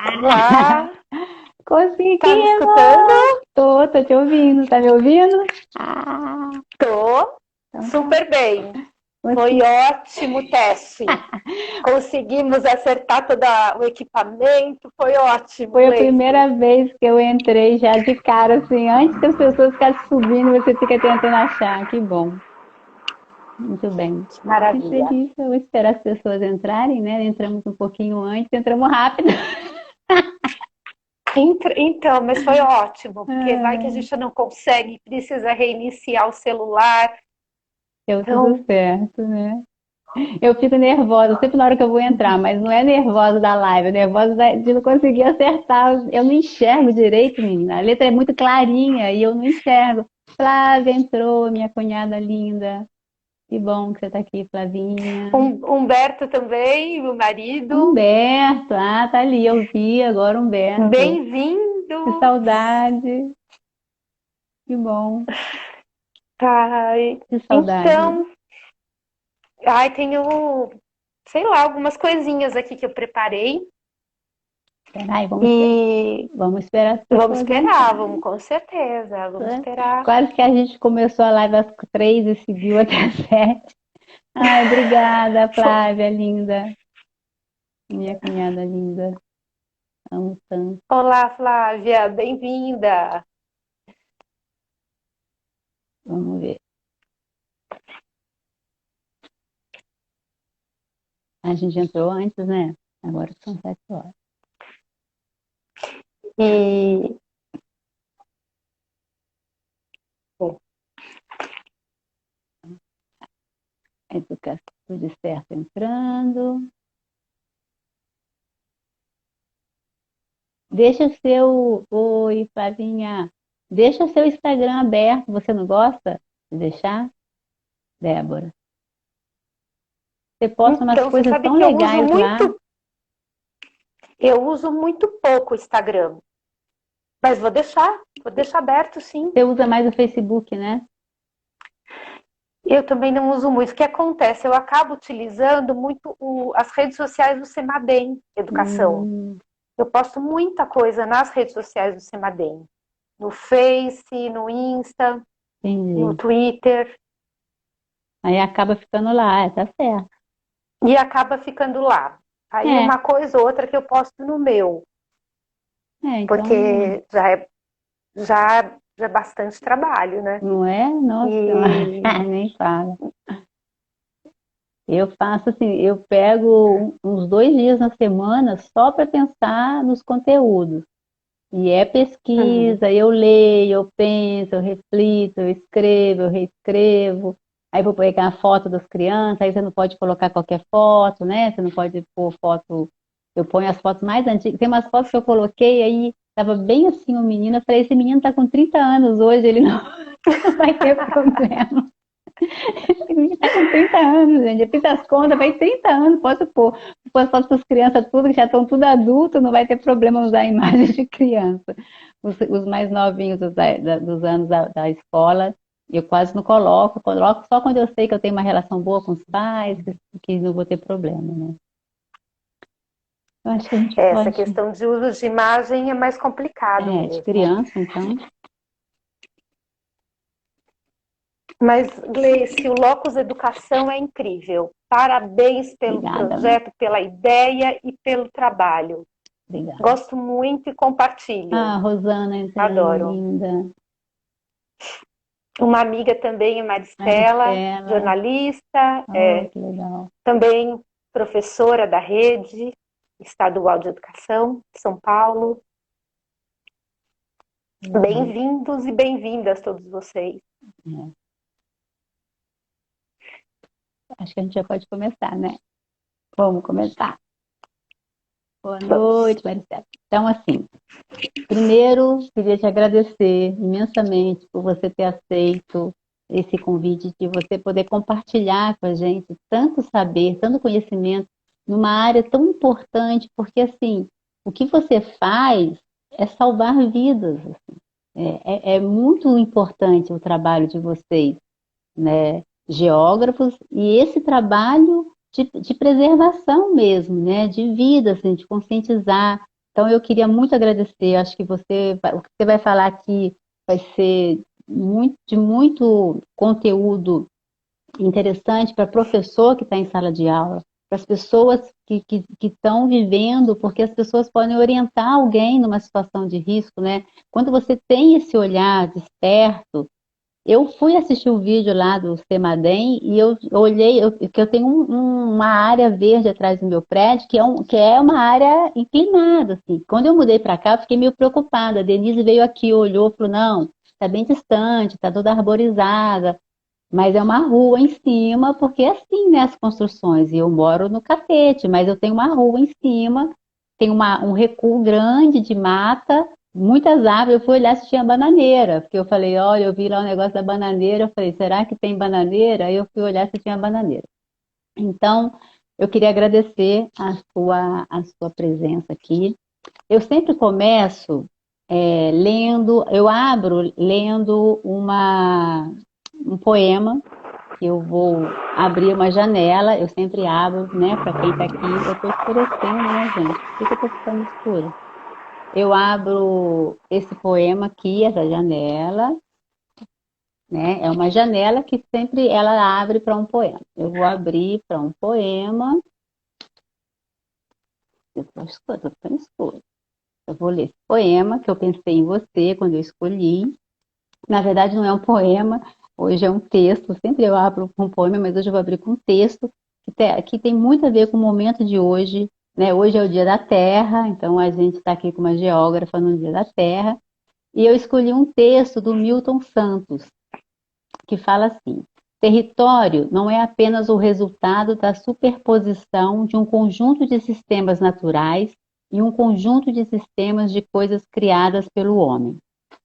Olá, tá me Conseguimos! escutando? Tô te ouvindo, tá me ouvindo? Ah, Tô então tá. super bem. Foi Consegui. ótimo o teste. Conseguimos acertar todo o equipamento. Foi ótimo, Foi a Gleice. primeira vez que eu entrei já de cara, assim, antes que as pessoas ficassem subindo, você fica tentando achar. Que bom. Muito bem. Que Fico maravilha. feliz, eu vou esperar as pessoas entrarem, né? Entramos um pouquinho antes, entramos rápido. Então, mas foi ótimo, porque vai que a Ah, gente não consegue, precisa reiniciar o celular. deu tudo Então, certo, né? Eu fico nervosa sempre na hora que eu vou entrar, mas não é nervosa da live, é nervosa de não conseguir acertar. Eu não enxergo direito, menina. A letra é muito clarinha e eu não enxergo. Flávia entrou, minha cunhada linda. Que bom que você está aqui, Flavinha. Humberto também, meu marido. Humberto, tá ali, eu vi agora Humberto. Que Bem-vindo. saudade, que bom, Ai, que saudade. então, tenho, sei lá, algumas coisinhas aqui que eu preparei Peraí, e vamos esperar as vamos pessoas esperar, vamos entrarem. com certeza, vamos Né? esperar. Quase que a gente começou a live às 3 e seguiu até às 7. Ai, obrigada, Flávia, linda. Minha cunhada linda. Amo tanto. Olá, Flávia, bem-vinda. Vamos ver. A gente entrou antes, né? Agora são 7 horas. E bom, A educação tudo certo entrando. Deixa o seu. Oi, Flavinha. Deixa o seu Instagram aberto. Você não gosta de deixar? Débora. Você posta umas então você coisas sabe tão que legais lá. eu uso muito pouco o Instagram, mas vou deixar aberto, sim. Você usa mais o Facebook, né? Eu também não uso muito. O que acontece? Eu acabo utilizando muito as redes sociais do Semadem Educação. Hum, Eu posto muita coisa nas redes sociais do Semadem. No Face, no Insta, no entendi. Twitter. Aí acaba ficando lá, tá certo. E acaba ficando lá. Aí É, uma coisa ou outra que eu posto no meu, então, porque já é bastante trabalho, né? não é? Nossa, E nem fala. Eu faço assim, eu pego uns 2 dias na semana só para pensar nos conteúdos. E é uhum. pesquisa, eu leio, eu penso, eu reflito, eu escrevo, eu reescrevo. Aí vou pegar a foto das crianças, aí você não pode colocar qualquer foto, né? Você não pode pôr foto. Eu ponho as fotos mais antigas. Tem umas fotos que eu coloquei aí, tava bem assim o menino. Eu falei, esse menino tá com 30 anos hoje, ele não, não vai ter problema. Esse menino tá com 30 anos, gente. Eu fiz as contas, faz 30 anos, posso pôr. Depois foto para as crianças tudo, que já estão tudo adultos, não vai ter problema usar imagens de criança. Os mais novinhos dos anos da escola, eu quase não coloco só quando eu sei que eu tenho uma relação boa com os pais, que não vou ter problema, né? Eu acho que a gente Essa pode. questão de uso de imagem é mais complicado É, de mesmo. criança, então. Mas, Gleice, o Locus Educação é incrível. Parabéns pelo Obrigada, amor. projeto, pela ideia e pelo trabalho. Obrigada. Gosto muito e compartilho. Ah, Rosana entrando, Adoro. linda. Uma amiga também é Maristela, Maristela. jornalista, Oh, que legal. também professora da rede estadual de educação de São Paulo. Legal. Bem-vindos e bem-vindas todos vocês. É. Acho que a gente já pode começar, né? Vamos começar. Boa Vamos. noite, Maricela. Então, assim, primeiro, queria te agradecer imensamente por você ter aceito esse convite, de você poder compartilhar com a gente tanto saber, tanto conhecimento numa área tão importante, porque, assim, o que você faz é salvar vidas. Assim. É muito importante o trabalho de vocês, né, geógrafos, e esse trabalho de preservação mesmo, né, de vida, assim, de conscientizar. Então, eu queria muito agradecer. Acho que o que você vai falar aqui vai ser de muito conteúdo interessante para professor que está em sala de aula, para as pessoas que estão vivendo, porque as pessoas podem orientar alguém numa situação de risco, né? Quando você tem esse olhar desperto, eu fui assistir o vídeo lá do Semadem e eu olhei, que eu tenho uma área verde atrás do meu prédio, que é uma área inclinada, assim. Quando eu mudei para cá, eu fiquei meio preocupada. A Denise veio aqui, olhou, falou, não, está bem distante, está toda arborizada, mas é uma rua em cima, porque é assim, né, as construções. E eu moro no Catete, mas eu tenho uma rua em cima, tem um recuo grande de mata, muitas árvores. Eu fui olhar se tinha bananeira, porque eu falei, olha, eu vi lá o negócio da bananeira, eu falei, será que tem bananeira? Aí eu fui olhar se tinha bananeira. Então, eu queria agradecer a sua presença aqui. Eu sempre começo lendo, eu abro lendo um poema, que eu vou abrir uma janela, eu sempre abro, né, para quem está aqui, eu estou escurecendo, né, gente? Por que eu estou ficando escuro? Eu abro esse poema aqui, essa janela, né? É uma janela que sempre ela abre para um poema. Eu vou abrir para um poema. Eu estou ficando escuro. Eu vou ler esse poema que eu pensei em você quando eu escolhi. Na verdade, não é um poema, hoje é um texto. Sempre eu abro com um poema, mas hoje eu vou abrir com um texto que tem muito a ver com o momento de hoje, né? Hoje é o Dia da Terra, então a gente está aqui com uma geógrafa no Dia da Terra. E eu escolhi um texto do Milton Santos, que fala assim: território não é apenas o resultado da superposição de um conjunto de sistemas naturais e um conjunto de sistemas de coisas criadas pelo homem.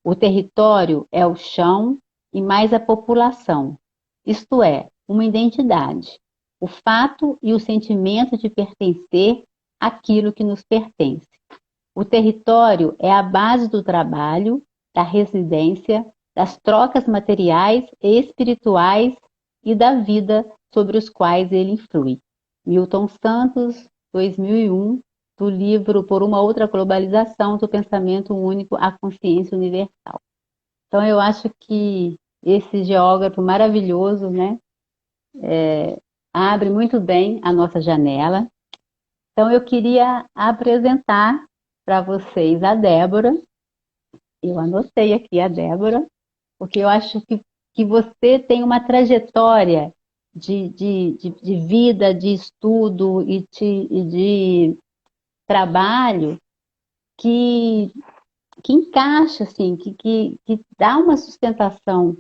O território é o chão e mais a população, isto é, uma identidade, o fato e o sentimento de pertencer àquilo que nos pertence. O território é a base do trabalho, da residência, das trocas materiais e espirituais e da vida sobre os quais ele influi. Milton Santos, 2001, do livro Por uma Outra Globalização do Pensamento Único à Consciência Universal. Então, eu acho que esse geógrafo maravilhoso, né, abre muito bem a nossa janela. Então, eu queria apresentar para vocês a Débora. Eu anotei aqui a Débora, porque eu acho que você tem uma trajetória de vida, de estudo e de trabalho que, que encaixa, assim, que dá uma sustentação,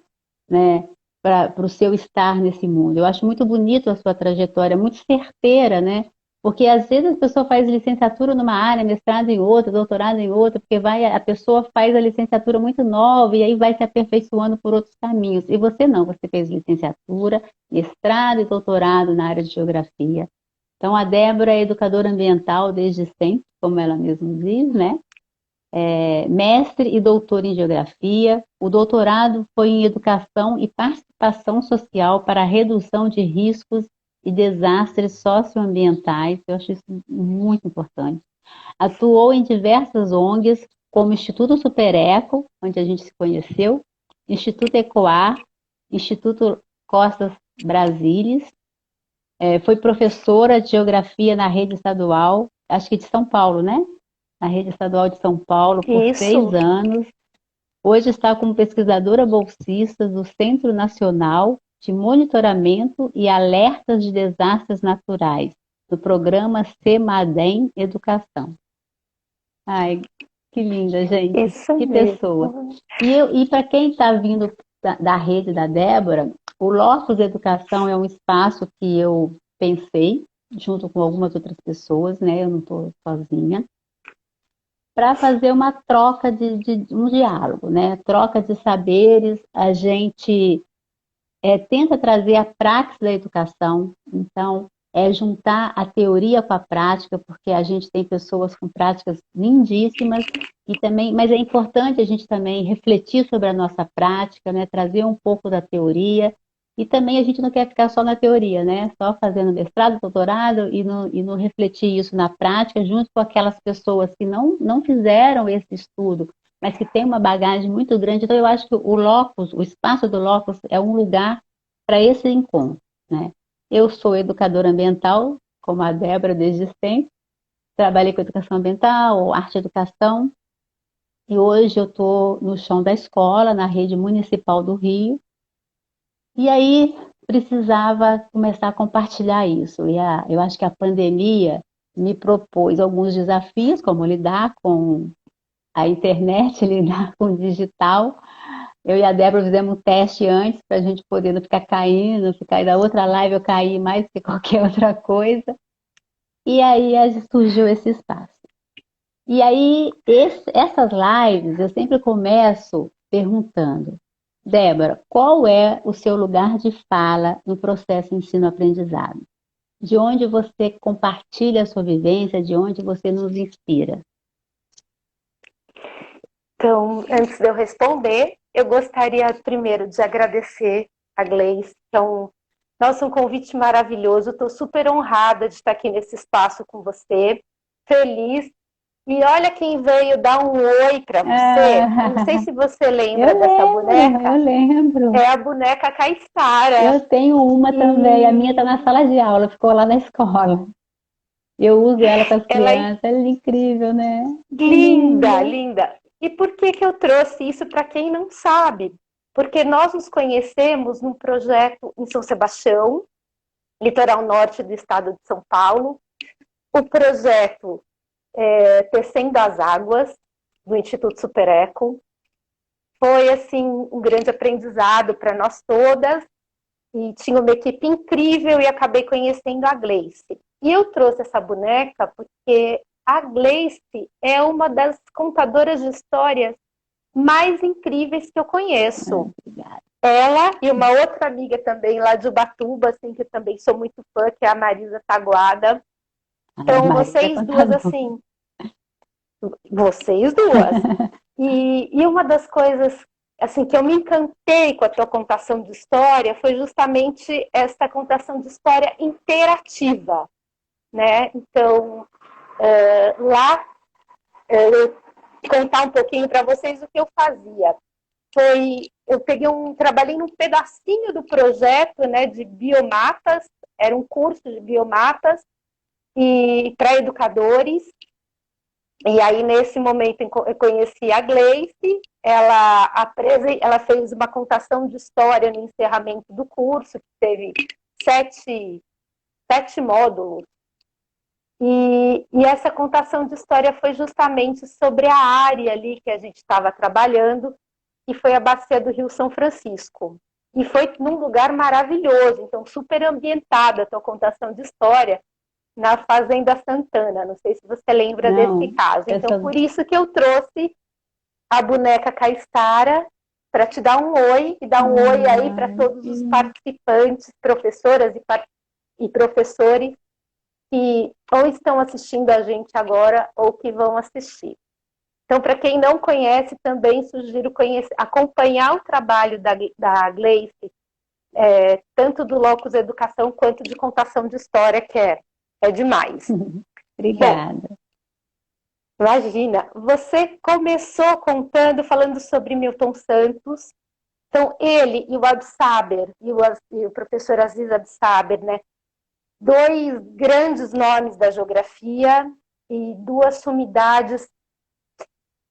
né, para o seu estar nesse mundo. Eu acho muito bonito a sua trajetória, muito certeira, né? Porque às vezes a pessoa faz licenciatura numa área, mestrado em outra, doutorado em outra, porque a pessoa faz a licenciatura muito nova e aí vai se aperfeiçoando por outros caminhos. E você não, você fez licenciatura, mestrado e doutorado na área de geografia. Então a Débora é educadora ambiental desde sempre, como ela mesma diz, né? Mestre e doutor em geografia. O doutorado foi em educação e participação social para a redução de riscos e desastres socioambientais. Eu acho isso muito importante. Atuou em diversas ONGs, como Instituto Supereco, onde a gente se conheceu, Instituto Ecoar, Instituto Costas Brasilis. Foi professora de geografia na rede estadual, acho que de São Paulo, né? Na rede estadual de São Paulo por Isso. 6 anos. Hoje está como pesquisadora bolsista do Centro Nacional de Monitoramento e Alertas de Desastres Naturais, do programa Semadem Educação. Ai, que linda, gente. Isso Que mesmo. pessoa. E para quem está vindo da rede da Débora, o Locus Educação é um espaço que eu pensei, junto com algumas outras pessoas, né? Eu não estou sozinha, para fazer uma troca de um diálogo, né? Troca de saberes. A gente tenta trazer a prática da educação, então juntar a teoria com a prática, porque a gente tem pessoas com práticas lindíssimas e também, mas é importante a gente também refletir sobre a nossa prática, né? Trazer um pouco da teoria. E também a gente não quer ficar só na teoria, né? Só fazendo mestrado, doutorado e não refletir isso na prática junto com aquelas pessoas que não fizeram esse estudo, mas que têm uma bagagem muito grande. Então eu acho que o locus, o espaço do locus é um lugar para esse encontro, né? Eu sou educadora ambiental, como a Débora desde sempre, trabalhei com educação ambiental, arte e educação, e hoje eu estou no chão da escola, na rede municipal do Rio, e aí precisava começar a compartilhar isso. Eu acho que a pandemia me propôs alguns desafios, como lidar com a internet, lidar com o digital. Eu e a Débora fizemos um teste antes para a gente poder não ficar caindo, ficar da outra live eu caí mais que qualquer outra coisa. E aí surgiu esse espaço. E aí, essas lives, eu sempre começo perguntando, Débora, qual é o seu lugar de fala no processo ensino-aprendizado? De onde você compartilha a sua vivência, de onde você nos inspira? Então, antes de eu responder, eu gostaria primeiro de agradecer a Gleice, que é um convite maravilhoso. Estou super honrada de estar aqui nesse espaço com você, feliz. E olha quem veio dar um oi para você. Eu não sei se você lembra dessa boneca. Eu lembro. É a boneca Caissara. Eu tenho uma também, a minha está na sala de aula, ficou lá na escola. Eu uso ela com as crianças, ela é incrível, né? Linda, linda. E por que eu trouxe isso para quem não sabe? Porque nós nos conhecemos num projeto em São Sebastião, litoral norte do estado de São Paulo. O projeto Tecendo as Águas, do Instituto Supereco. Foi, assim, um grande aprendizado para nós todas. E tinha uma equipe incrível e acabei conhecendo a Gleice. E eu trouxe essa boneca porque a Gleice é uma das contadoras de histórias mais incríveis que eu conheço. Ela e uma outra amiga também lá de Ubatuba, assim, que eu também sou muito fã, que é a Marisa Taguada. Então, vocês duas, assim... Vocês duas. E uma das coisas assim que eu me encantei com a tua contação de história foi justamente essa contação de história interativa, né? Então, lá, eu contar um pouquinho para vocês o que eu fazia. Eu trabalhei num pedacinho do projeto, né, de biomapas, era um curso de biomapas e para educadores. E aí, nesse momento, eu conheci a Gleice, ela fez uma contação de história no encerramento do curso, que teve sete módulos. E essa contação de história foi justamente sobre a área ali que a gente estava trabalhando, que foi a Bacia do Rio São Francisco. E foi num lugar maravilhoso, então super ambientada a tua contação de história, na Fazenda Santana. Não sei se você lembra desse caso. Então, por isso que eu trouxe a boneca Caissara para te dar um oi, e dar um oi aí para todos os participantes, professoras e professores que ou estão assistindo a gente agora ou que vão assistir. Então, para quem não conhece, também sugiro acompanhar o trabalho da Gleice, tanto do Locus Educação quanto de contação de história, que é demais. Obrigada. Bom, imagina, você começou falando sobre Milton Santos. Então, ele e o Absaber, e o professor Aziz Absaber, né? Dois grandes nomes da geografia e duas sumidades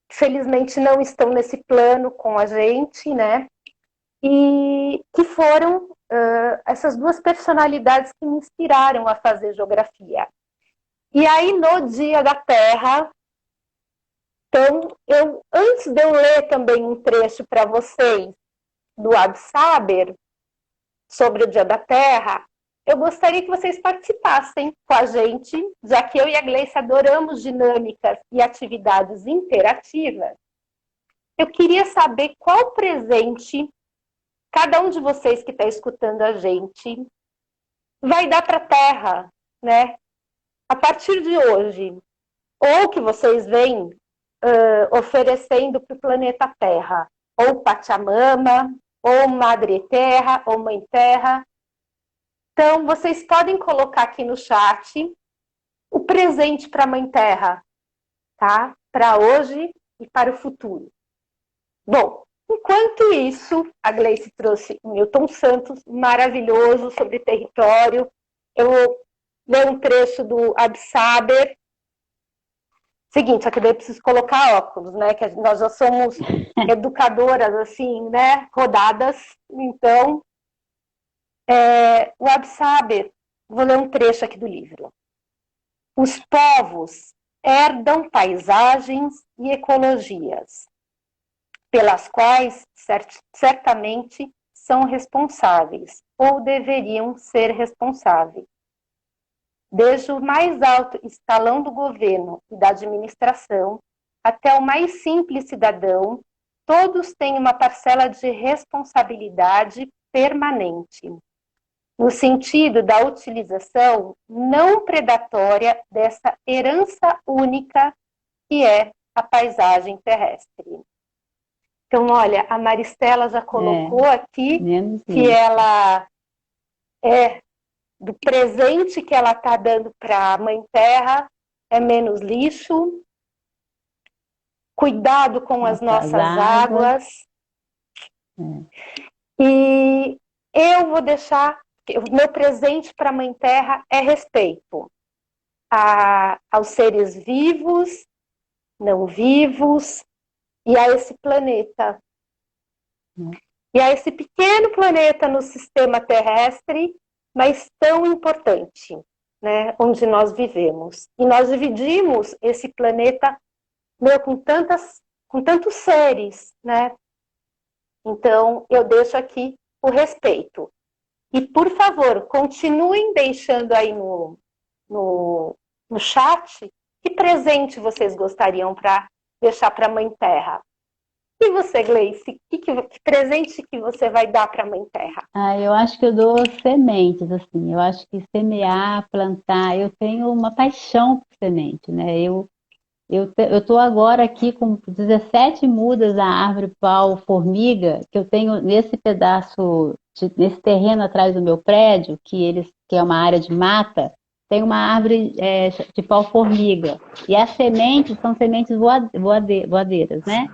que, felizmente, não estão nesse plano com a gente, né? E que foram essas duas personalidades que me inspiraram a fazer geografia. E aí, no Dia da Terra, então, antes de eu ler também um trecho para vocês do Absaber sobre o Dia da Terra, eu gostaria que vocês participassem com a gente, já que eu e a Gleice adoramos dinâmicas e atividades interativas. Eu queria saber qual presente cada um de vocês que está escutando a gente vai dar para a Terra, né? A partir de hoje, ou que vocês vêm oferecendo para o planeta Terra, ou Pachamama, ou Madre Terra, ou Mãe Terra. Então, vocês podem colocar aqui no chat o presente para a Mãe Terra, tá? Para hoje e para o futuro. Bom, enquanto isso, a Gleice trouxe o Milton Santos, maravilhoso, sobre território. Eu vou ler um trecho do Absaber. Seguinte, só que daí eu preciso colocar óculos, né? Que nós já somos educadoras, assim, né? Rodadas. Então, o Absaber, vou ler um trecho aqui do livro. Os povos herdam paisagens e ecologias, pelas quais certamente são responsáveis, ou deveriam ser responsáveis. Desde o mais alto escalão do governo e da administração, até o mais simples cidadão, todos têm uma parcela de responsabilidade permanente, no sentido da utilização não predatória dessa herança única que é a paisagem terrestre. Então, olha, a Maristela já colocou aqui que ela do presente que ela está dando para a Mãe Terra é menos lixo, cuidado com as nossas águas. E eu vou deixar, o meu presente para a Mãe Terra é respeito aos seres vivos, não vivos, e a esse planeta. E a esse pequeno planeta no sistema terrestre, mas tão importante, né, onde nós vivemos. E nós dividimos esse planeta com tantos seres, né? Então, eu deixo aqui o respeito. E, por favor, continuem deixando aí no chat que presente vocês gostariam para deixar para a Mãe Terra. E você, Gleice, que presente que você vai dar para a Mãe Terra? Eu acho que eu dou sementes, assim. Eu acho que semear, plantar, eu tenho uma paixão por semente, né? Eu estou agora aqui com 17 mudas da árvore pau-formiga, que eu tenho nesse pedaço, nesse terreno atrás do meu prédio, que é uma área de mata, tem uma árvore de pau-formiga. E as sementes são sementes voadeiras, né?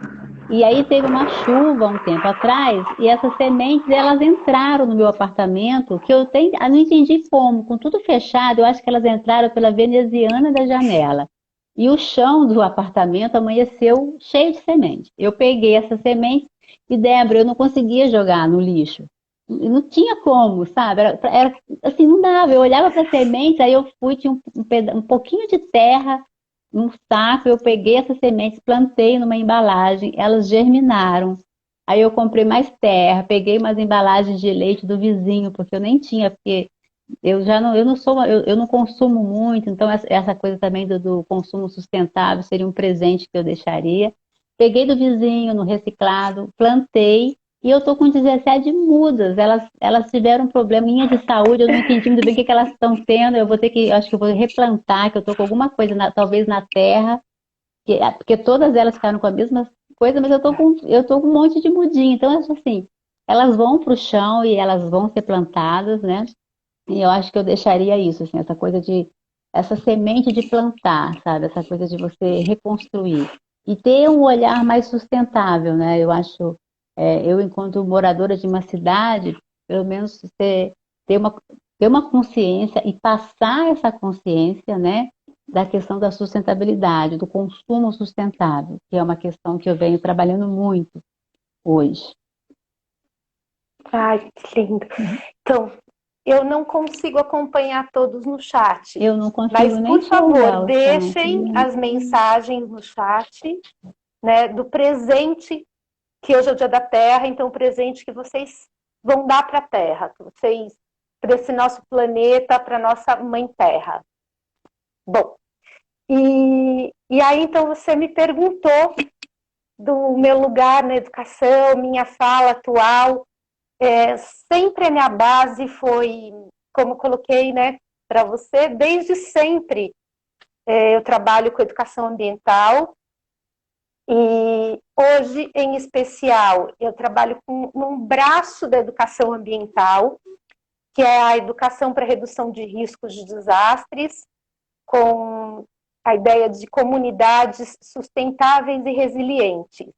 E aí teve uma chuva um tempo atrás, e essas sementes, elas entraram no meu apartamento, que eu não entendi como, com tudo fechado, eu acho que elas entraram pela veneziana da janela. E o chão do apartamento amanheceu cheio de semente. Eu peguei essa semente e, Débora, eu não conseguia jogar no lixo. Não tinha como, sabe? Era assim, não dava. Eu olhava para a semente, aí eu tinha um pouquinho de terra, num saco, eu peguei essas sementes, plantei numa embalagem, elas germinaram. Aí eu comprei mais terra, peguei umas embalagens de leite do vizinho, porque eu nem tinha, porque eu não consumo muito, então essa coisa também do consumo sustentável seria um presente que eu deixaria. Peguei do vizinho no reciclado, plantei, e eu estou com 17 mudas. Elas tiveram um probleminha de saúde, eu não entendi muito bem o que elas estão tendo. Acho que eu vou replantar, que eu estou com alguma coisa, talvez na terra, porque todas elas ficaram com a mesma coisa, mas eu tô com um monte de mudinha. Então, acho assim, elas vão para o chão e elas vão ser plantadas, né? E eu acho que eu deixaria isso, assim, essa semente de plantar, sabe? Essa coisa de você reconstruir. E ter um olhar mais sustentável, né? Eu acho, eu enquanto moradora de uma cidade, pelo menos ter uma consciência e passar essa consciência, né? Da questão da sustentabilidade, do consumo sustentável, que é uma questão que eu venho trabalhando muito hoje. Ai, que lindo. Então, eu não consigo acompanhar todos no chat. Eu não consigo mas, nem por favor, deixem as mensagens no chat, né, do presente, que hoje é o Dia da Terra, então o presente que vocês vão dar para a Terra, para esse nosso planeta, para a nossa Mãe Terra. Bom, e aí então você me perguntou do meu lugar na educação, minha fala atual. Sempre a minha base foi, como coloquei, né, para você, desde sempre eu trabalho com educação ambiental E hoje, em especial, eu trabalho com um braço da educação ambiental, que é a educação para redução de riscos de desastres, com a ideia de comunidades sustentáveis e resilientes.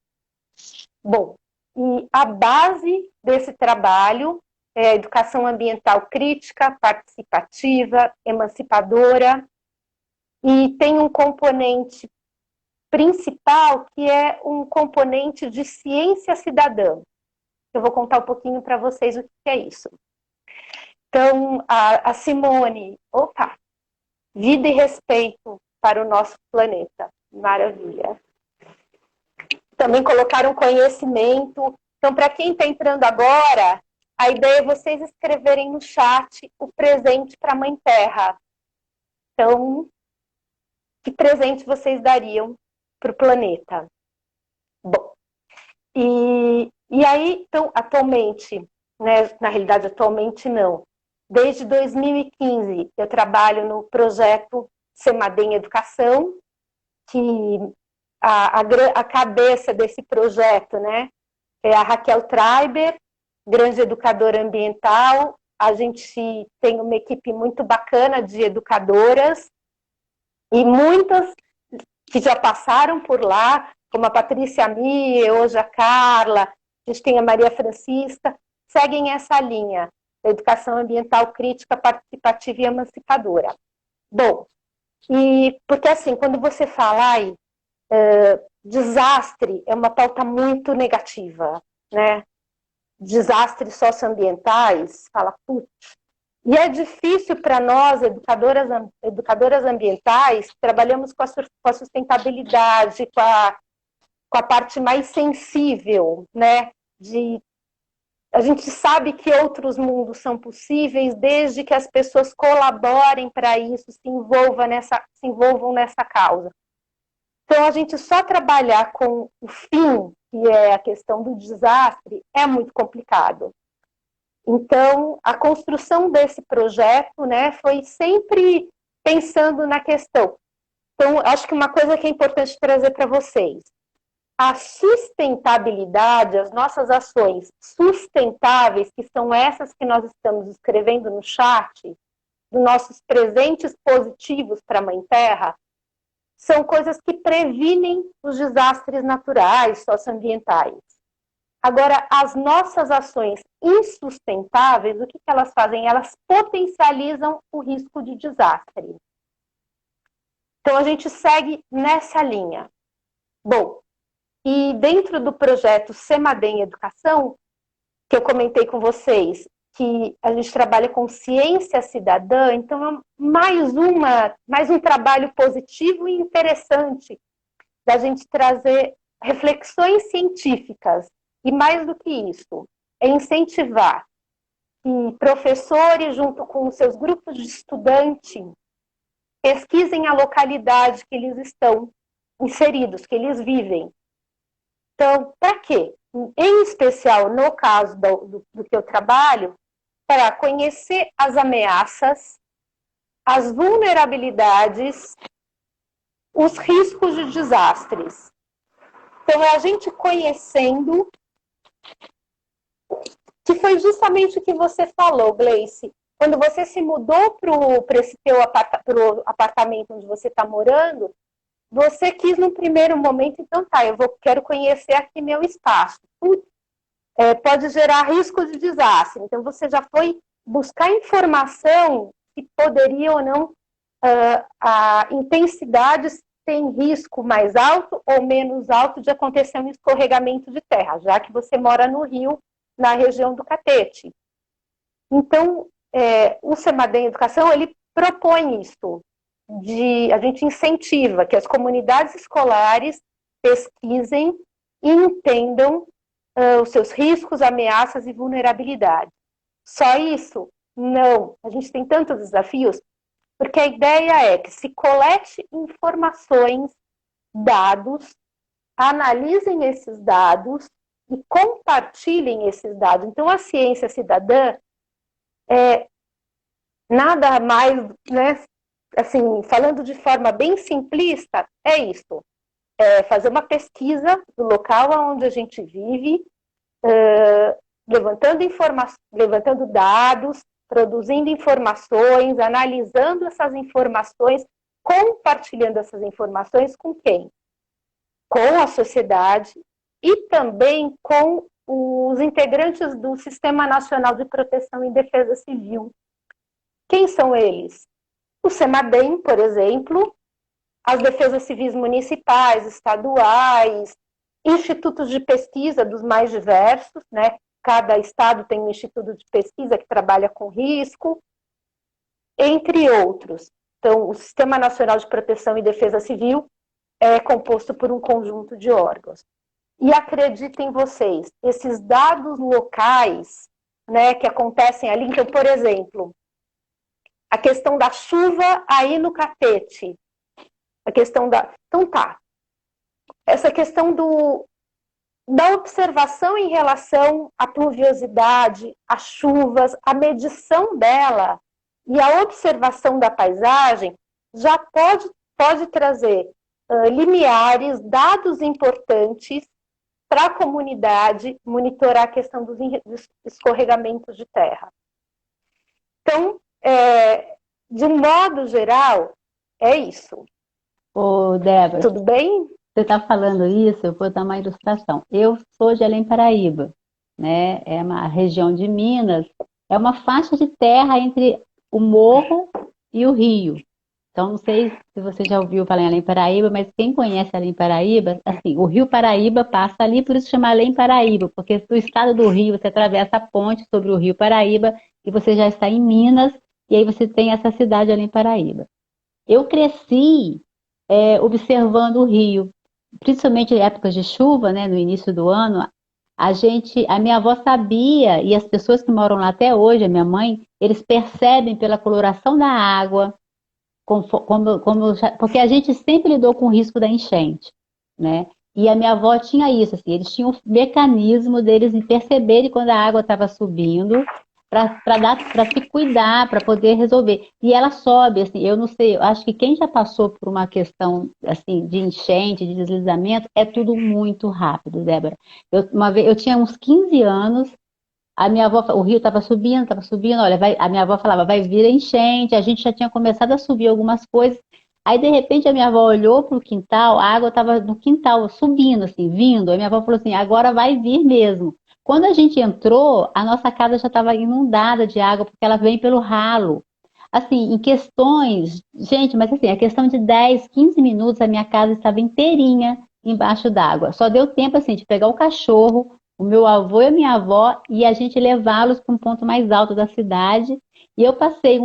Bom, e a base desse trabalho é a educação ambiental crítica, participativa, emancipadora, e tem um componente principal que é um componente de ciência cidadã. Eu vou contar um pouquinho para vocês o que é isso. Então, a Simone, vida e respeito para o nosso planeta. Maravilha. Também colocaram conhecimento. Então, para quem está entrando agora, a ideia é vocês escreverem no chat o presente para a Mãe Terra. Então, que presente vocês dariam para o planeta? Bom, e aí, então, atualmente, né, na realidade, atualmente não. Desde 2015, eu trabalho no projeto Semadem Educação, que a cabeça desse projeto, né, é a Raquel Treiber, grande educadora ambiental. A gente tem uma equipe muito bacana de educadoras, e muitas que já passaram por lá, como a Patrícia Mie, hoje a Carla, a gente tem a Maria Francisca, seguem essa linha da educação ambiental crítica, participativa e emancipadora. Bom, e porque assim, quando você fala desastre, é uma pauta muito negativa, né? Desastres socioambientais, fala, putz. E é difícil para nós, educadoras ambientais, que trabalhamos com a sustentabilidade, com a parte mais sensível, né? A gente sabe que outros mundos são possíveis desde que as pessoas colaborem para isso, se envolvam nessa causa. Então, a gente só trabalhar com o fim, que é a questão do desastre, é muito complicado. Então, a construção desse projeto, né, foi sempre pensando na questão. Então, acho que uma coisa que é importante trazer para vocês, a sustentabilidade, as nossas ações sustentáveis, que são essas que nós estamos escrevendo no chat, dos nossos presentes positivos para a Mãe Terra, são coisas que previnem os desastres naturais, socioambientais. Agora, as nossas ações insustentáveis, o que elas fazem? Elas potencializam o risco de desastre. Então, a gente segue nessa linha. Bom, e dentro do projeto Semadem Educação, que eu comentei com vocês, que a gente trabalha com ciência cidadã, então é mais um trabalho positivo e interessante da gente trazer reflexões científicas. E mais do que isso, é incentivar que professores, junto com os seus grupos de estudantes, pesquisem a localidade que eles estão inseridos, que eles vivem. Então, para quê? Em especial, no caso do que eu trabalho, para conhecer as ameaças, as vulnerabilidades, os riscos de desastres. Então, é a gente conhecendo, que foi justamente o que você falou, Gleice. Quando você se mudou para esse teu apartamento onde você está morando, você quis no primeiro momento, então quero conhecer aqui meu espaço. Pode gerar risco de desastre. Então, você já foi buscar informação que poderia ou não, a intensidade tem risco mais alto ou menos alto de acontecer um escorregamento de terra, já que você mora no Rio, na região do Catete. Então, o Semadem Educação, ele propõe isso, a gente incentiva que as comunidades escolares pesquisem e entendam os seus riscos, ameaças e vulnerabilidades. Só isso? Não. A gente tem tantos desafios, porque a ideia é que se colete informações, dados, analisem esses dados e compartilhem esses dados. Então, a ciência cidadã é nada mais, né, assim, falando de forma bem simplista, é isso. fazer uma pesquisa do local onde a gente vive, levantando dados, produzindo informações, analisando essas informações, compartilhando essas informações com quem? Com a sociedade e também com os integrantes do Sistema Nacional de Proteção e Defesa Civil. Quem são eles? O CEMADEM, por exemplo, as defesas civis municipais, estaduais, institutos de pesquisa dos mais diversos, né? Cada estado tem um instituto de pesquisa que trabalha com risco, entre outros. Então, o Sistema Nacional de Proteção e Defesa Civil é composto por um conjunto de órgãos. E acreditem vocês, esses dados locais, né, que acontecem ali, então, por exemplo, a questão da chuva aí no Catete, a questão da... Então tá, essa questão da observação em relação à pluviosidade, às chuvas, a medição dela e a observação da paisagem já pode trazer limiares, dados importantes para a comunidade monitorar a questão dos escorregamentos de terra. Então, de um modo geral, é isso. Ô, Débora, tudo bem? Você está falando isso, eu vou dar uma ilustração. Eu sou de Além Paraíba, né? É uma região de Minas, é uma faixa de terra entre o morro e o rio. Então, não sei se você já ouviu falar em Além Paraíba, mas quem conhece Além Paraíba, assim, o rio Paraíba passa ali, por isso chama Além Paraíba, porque do estado do Rio você atravessa a ponte sobre o rio Paraíba e você já está em Minas, e aí você tem essa cidade Além Paraíba. Eu cresci observando o rio, principalmente em épocas de chuva, né, no início do ano. A minha avó sabia, e as pessoas que moram lá até hoje, a minha mãe, eles percebem pela coloração da água, porque a gente sempre lidou com o risco da enchente, né? E a minha avó tinha isso, assim, eles tinham um mecanismo deles perceberem quando a água estava subindo, para se cuidar, para poder resolver. E ela sobe, assim, eu não sei, eu acho que quem já passou por uma questão assim de enchente, de deslizamento, é tudo muito rápido, Débora. Uma vez, eu tinha uns 15 anos, a minha avó, o rio estava subindo, olha, a minha avó falava, vai vir a enchente, a gente já tinha começado a subir algumas coisas, aí de repente a minha avó olhou para o quintal, a água estava no quintal, subindo, assim, vindo, a minha avó falou assim, agora vai vir mesmo. Quando a gente entrou, a nossa casa já estava inundada de água, porque ela vem pelo ralo. Assim, em questões, gente, mas assim, a questão de 10, 15 minutos, a minha casa estava inteirinha embaixo d'água. Só deu tempo, assim, de pegar o cachorro, o meu avô e a minha avó, e a gente levá-los para um ponto mais alto da cidade. E eu passei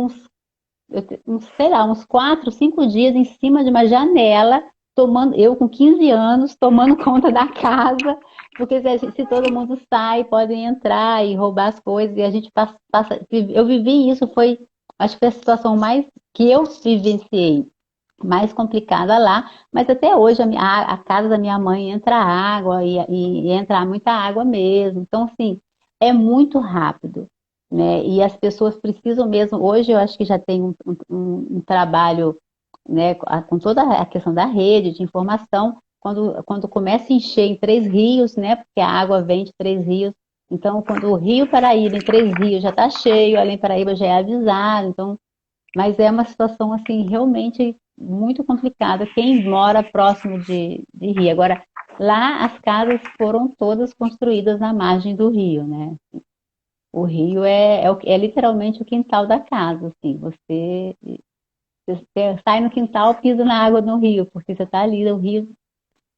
sei lá, uns 4, 5 dias em cima de uma janela, eu com 15 anos, tomando conta da casa, porque se todo mundo sai, podem entrar e roubar as coisas, e a gente eu vivi isso, acho que foi a situação mais que eu vivenciei, mais complicada lá, mas até hoje a casa da minha mãe entra água e entra muita água mesmo. Então, assim, é muito rápido, né? E as pessoas precisam mesmo. Hoje eu acho que já tem um trabalho, né, com toda a questão da rede de informação, quando começa a encher em Três Rios, né? Porque a água vem de Três Rios. Então, quando o Rio Paraíba, em Três Rios, já está cheio, Além Paraíba já é avisado. Então, mas é uma situação assim realmente muito complicada. Quem mora próximo de rio. Agora, lá as casas foram todas construídas na margem do rio, né? O rio é literalmente o quintal da casa, assim. Você sai no quintal, pisa na água do rio, porque você está ali no rio,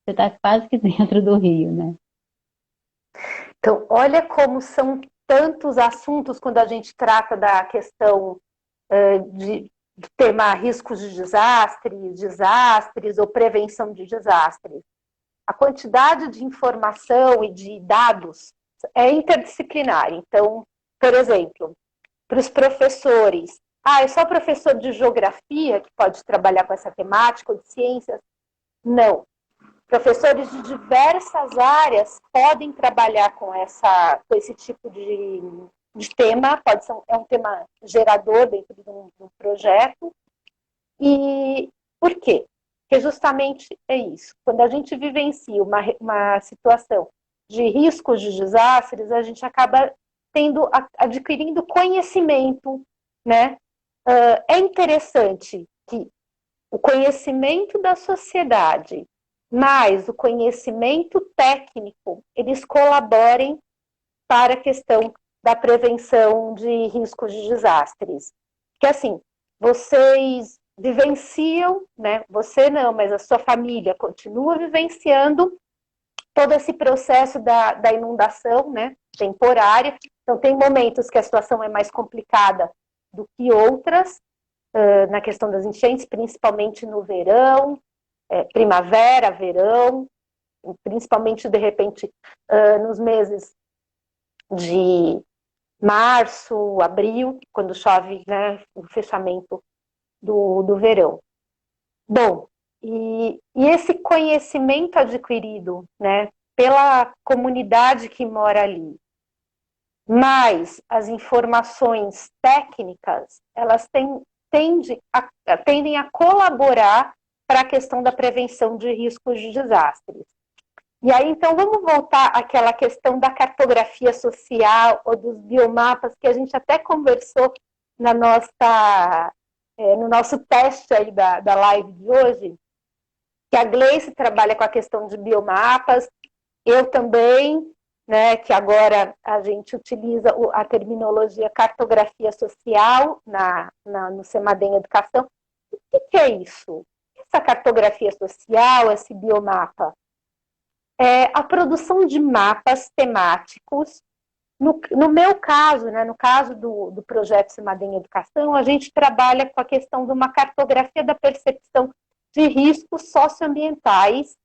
você está quase que dentro do rio, né? Então, olha como são tantos assuntos quando a gente trata da questão de tema riscos de desastres ou prevenção de desastres. A quantidade de informação e de dados é interdisciplinar. Então, por exemplo, para os professores, é só professor de geografia que pode trabalhar com essa temática ou de ciências? Não. Professores de diversas áreas podem trabalhar com esse tipo de tema, é um tema gerador dentro de um projeto. E por quê? que justamente é isso. Quando a gente vivencia uma situação de riscos de desastres, a gente acaba adquirindo conhecimento, né? É interessante que o conhecimento da sociedade mais o conhecimento técnico, eles colaborem para a questão da prevenção de riscos de desastres. Porque assim, vocês vivenciam, né? Você não, mas a sua família continua vivenciando todo esse processo da inundação, né? Temporária. Então, tem momentos que a situação é mais complicada do que outras, na questão das enchentes, principalmente no verão, primavera, verão, principalmente, de repente, nos meses de março, abril, quando chove, né, o fechamento do verão. Bom, e esse conhecimento adquirido, né, pela comunidade que mora ali, mais as informações técnicas, elas tendem a colaborar para a questão da prevenção de riscos de desastres. E aí, então, vamos voltar àquela questão da cartografia social ou dos biomapas, que a gente até conversou no nosso teste aí da live de hoje, que a Gleice trabalha com a questão de biomapas, eu também, né, que agora a gente utiliza a terminologia cartografia social no CEMADEM Educação. O que é isso? Essa cartografia social, esse biomapa? É a produção de mapas temáticos. No meu caso, né, no caso do projeto CEMADEM Educação, a gente trabalha com a questão de uma cartografia da percepção de riscos socioambientais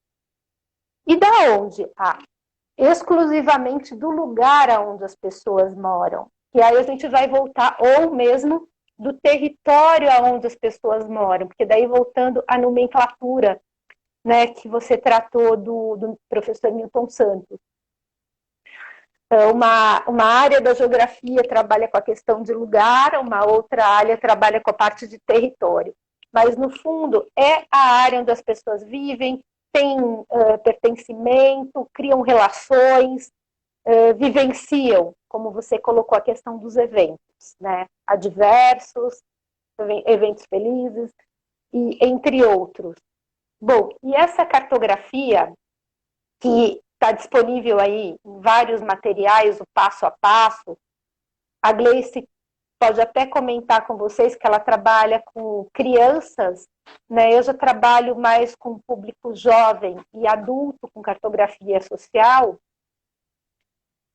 e da onde? Exclusivamente do lugar onde as pessoas moram. E aí a gente vai voltar, ou mesmo do território onde as pessoas moram, porque daí voltando à nomenclatura, né, que você tratou do professor Milton Santos. Uma área da geografia trabalha com a questão de lugar, uma outra área trabalha com a parte de território. Mas, no fundo, é a área onde as pessoas vivem, têm pertencimento, criam relações, vivenciam, como você colocou a questão dos eventos, né? Adversos, eventos felizes, e entre outros. Bom, e essa cartografia, que está disponível aí em vários materiais, o passo a passo, a Gleice pode até comentar com vocês que ela trabalha com crianças, né? Eu já trabalho mais com público jovem e adulto com cartografia social.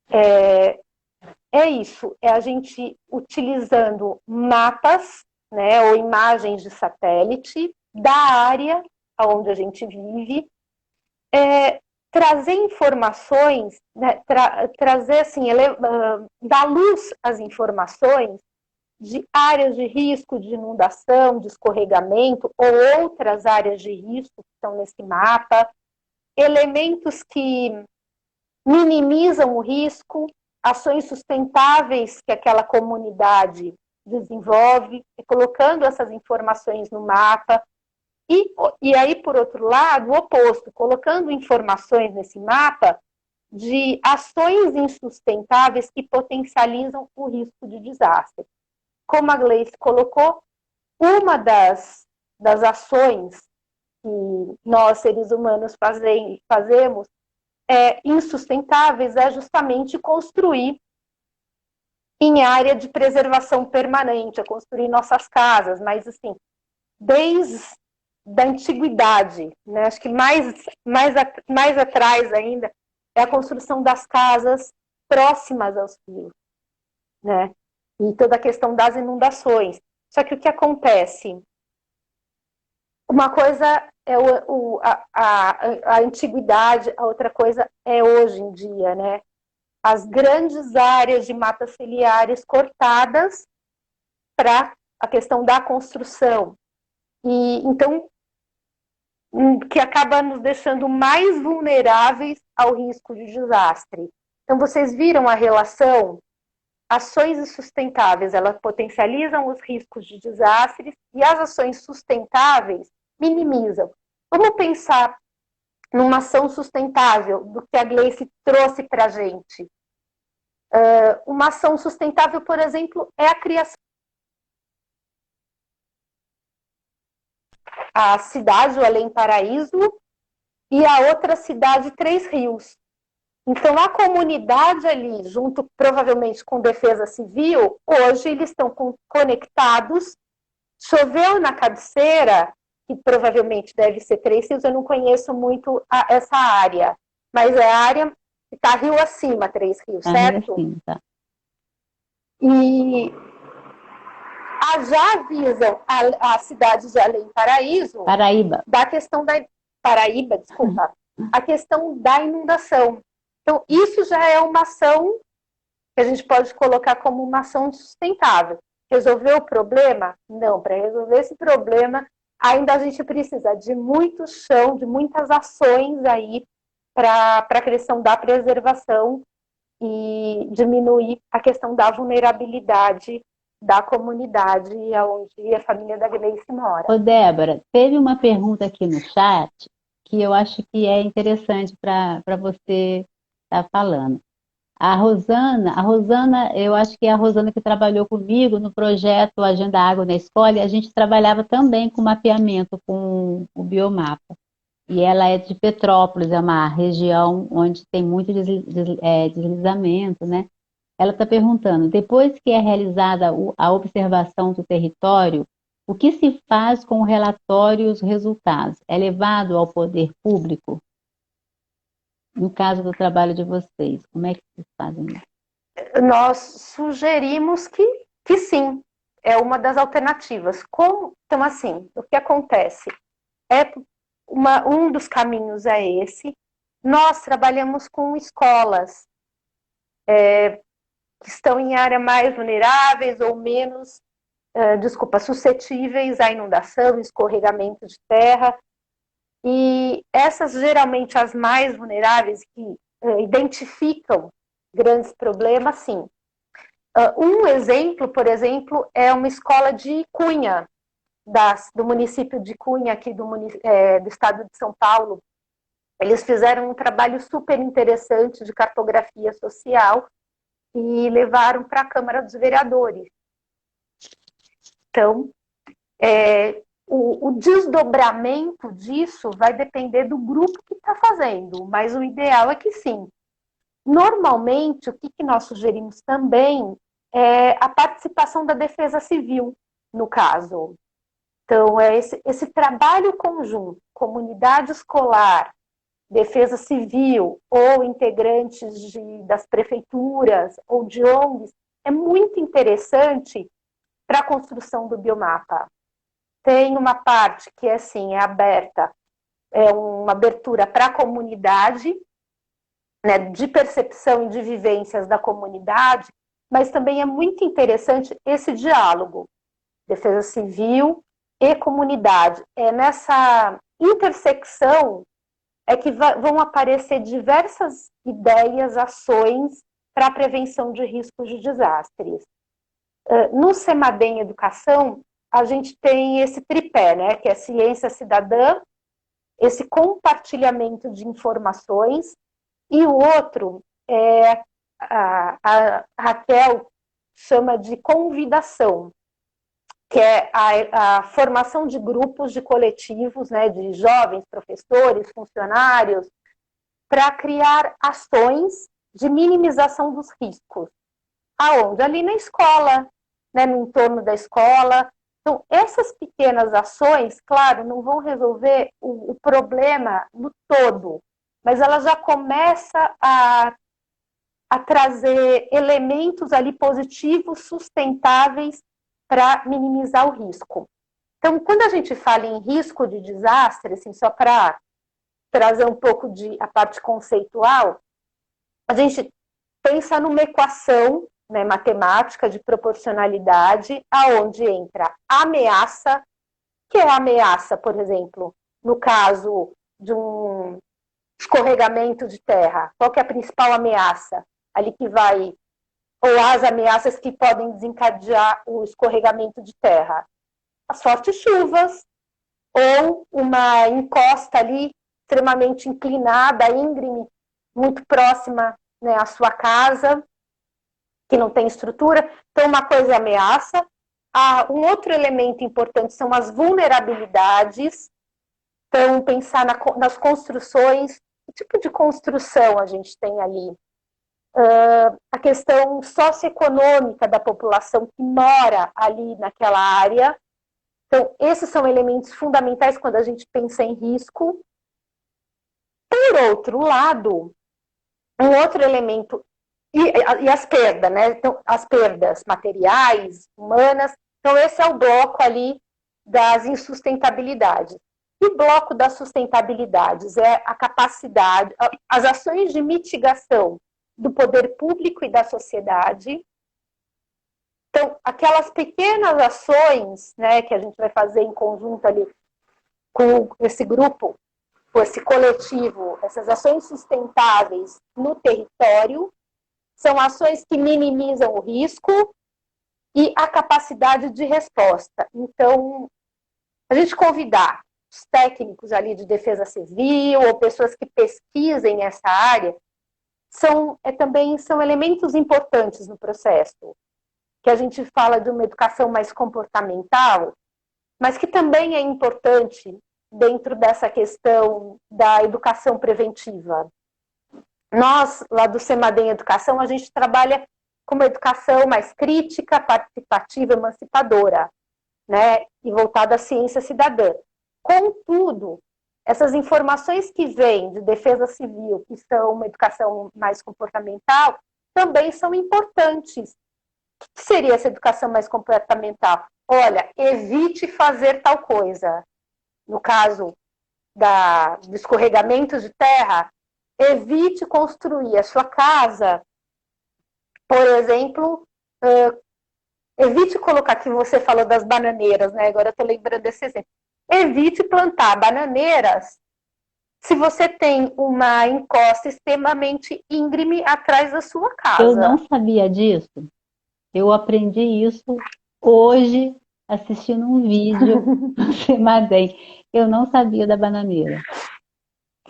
É isso, é a gente utilizando mapas, né, ou imagens de satélite da área onde a gente vive, trazer informações, né, trazer assim, dar luz às informações de áreas de risco de inundação, de escorregamento, ou outras áreas de risco que estão nesse mapa, elementos que minimizam o risco, ações sustentáveis que aquela comunidade desenvolve, colocando essas informações no mapa. E aí, por outro lado, o oposto, colocando informações nesse mapa de ações insustentáveis que potencializam o risco de desastre. Como a Gleice colocou, uma das ações que nós, seres humanos, fazemos insustentáveis é justamente construir em área de preservação permanente, é construir nossas casas, mas assim, desde da antiguidade, né? Acho que mais atrás ainda é a construção das casas próximas aos rios, né? E toda a questão das inundações. Só que o que acontece? Uma coisa é a antiguidade, a outra coisa é hoje em dia, né? As grandes áreas de matas ciliares cortadas para a questão da construção. E então, que acaba nos deixando mais vulneráveis ao risco de desastre. Então, vocês viram a relação? Ações insustentáveis, elas potencializam os riscos de desastres e as ações sustentáveis minimizam. Vamos pensar numa ação sustentável do que a Gleice trouxe para a gente. Uma ação sustentável, por exemplo, é a criação a cidade, o Além Paraíso, e a outra cidade, Três Rios. Então, a comunidade ali, junto provavelmente com Defesa Civil, hoje eles estão conectados. Choveu na cabeceira, que provavelmente deve ser Três Rios, eu não conheço muito essa área, mas é a área que está rio acima, Três Rios, certo? Sim, tá. E já avisam a cidade de Além Paraíso Paraíba. da questão da Paraíba, desculpa, a questão da inundação. Então, isso já é uma ação que a gente pode colocar como uma ação sustentável. Resolver o problema? Não, para resolver esse problema, ainda a gente precisa de muito chão, de muitas ações aí para a questão da preservação e diminuir a questão da vulnerabilidade da comunidade onde a família da Gleice mora. Ô, Débora, teve uma pergunta aqui no chat que eu acho que é interessante para você estar falando. A Rosana, eu acho que é a Rosana que trabalhou comigo no projeto Agenda Água na Escola, e a gente trabalhava também com mapeamento com o biomapa. E ela é de Petrópolis, é uma região onde tem muito deslizamento, né? Ela está perguntando, depois que é realizada a observação do território, o que se faz com o relatório e os resultados? É levado ao poder público? No caso do trabalho de vocês, como é que vocês fazem isso? Nós sugerimos que sim, é uma das alternativas. Então, assim, o que acontece? Um dos caminhos é esse. Nós trabalhamos com escolas que estão em área mais vulneráveis ou menos, suscetíveis à inundação, escorregamento de terra. E essas, geralmente, as mais vulneráveis, que identificam grandes problemas, sim. Um exemplo, por exemplo, é uma escola de Cunha, do município de Cunha, aqui do estado de São Paulo. Eles fizeram um trabalho super interessante de cartografia social e levaram para a Câmara dos Vereadores. Então, o desdobramento disso vai depender do grupo que está fazendo, mas o ideal é que sim. Normalmente, o que nós sugerimos também é a participação da Defesa Civil, no caso. Então, esse trabalho conjunto, comunidade escolar, Defesa Civil ou integrantes das prefeituras ou de ONGs, é muito interessante para a construção do biomapa. Tem uma parte que é aberta, é uma abertura para a comunidade, né, de percepção e de vivências da comunidade, mas também é muito interessante esse diálogo, Defesa Civil e comunidade. É nessa intersecção que vão aparecer diversas ideias, ações para a prevenção de riscos de desastres. No CEMADEM Educação, a gente tem esse tripé, né, que é ciência cidadã, esse compartilhamento de informações, e o outro é a Raquel chama de convidação, que é a formação de grupos, de coletivos, né, de jovens, professores, funcionários, para criar ações de minimização dos riscos. Aonde? Ali na escola, né, no entorno da escola. Então, essas pequenas ações, claro, não vão resolver o problema no todo, mas ela já começa a trazer elementos ali positivos, sustentáveis, para minimizar o risco. Então, quando a gente fala em risco de desastre, assim, só para trazer um pouco a parte conceitual, a gente pensa numa equação, né, matemática de proporcionalidade, aonde entra a ameaça, que é a ameaça, por exemplo, no caso de um escorregamento de terra. Qual que é a principal ameaça? Ali que vai, ou as ameaças que podem desencadear o escorregamento de terra. As fortes chuvas, ou uma encosta ali extremamente inclinada, íngreme, muito próxima, né, à sua casa, que não tem estrutura. Então, uma coisa é ameaça. Um outro elemento importante são as vulnerabilidades. Então, pensar nas construções, que tipo de construção a gente tem ali? A questão socioeconômica da população que mora ali naquela área. Então, esses são elementos fundamentais quando a gente pensa em risco. Por outro lado, um outro elemento, e as perdas, né? Então, as perdas materiais, humanas. Então, esse é o bloco ali das insustentabilidades. E o bloco das sustentabilidades é a capacidade, as ações de mitigação do poder público e da sociedade. Então, aquelas pequenas ações, né, que a gente vai fazer em conjunto ali com esse grupo, com esse coletivo, essas ações sustentáveis no território, são ações que minimizam o risco e a capacidade de resposta. Então, a gente convidar os técnicos ali de defesa civil ou pessoas que pesquisem essa área também são elementos importantes no processo, que a gente fala de uma educação mais comportamental, mas que também é importante dentro dessa questão da educação preventiva. Nós, lá do CEMADEM Educação, a gente trabalha com uma educação mais crítica, participativa, emancipadora, né, e voltada à ciência cidadã. Contudo, essas informações que vêm de defesa civil, que são uma educação mais comportamental, também são importantes. O que seria essa educação mais comportamental? Olha, evite fazer tal coisa. No caso do escorregamento de terra, evite construir a sua casa, por exemplo, evite colocar, que você falou das bananeiras, né? Agora eu estou lembrando desse exemplo. Evite plantar bananeiras se você tem uma encosta extremamente íngreme atrás da sua casa. Eu não sabia disso. Eu aprendi isso hoje assistindo um vídeo do CEMADEM. Eu não sabia da bananeira.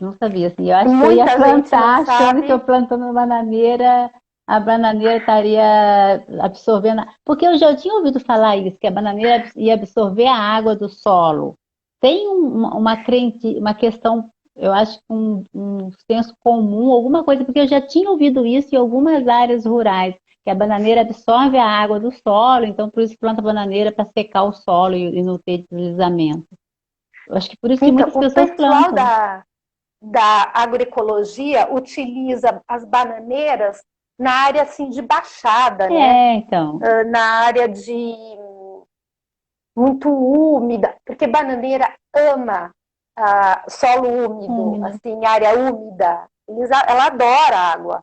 Não sabia, assim. Eu acho que eu ia plantar achando que eu plantando uma bananeira, a bananeira estaria absorvendo. Porque eu já tinha ouvido falar isso, que a bananeira ia absorver a água do solo. Tem uma questão, eu acho que um senso comum, alguma coisa, porque eu já tinha ouvido isso em algumas áreas rurais, que a bananeira absorve a água do solo, então por isso planta bananeira para secar o solo e não ter deslizamento. Eu acho que por isso que muitas pessoas plantam. O pessoal da agroecologia utiliza as bananeiras na área assim de baixada, né? Então. Na área muito úmida, porque bananeira ama solo úmido, assim, área úmida. Ela adora água.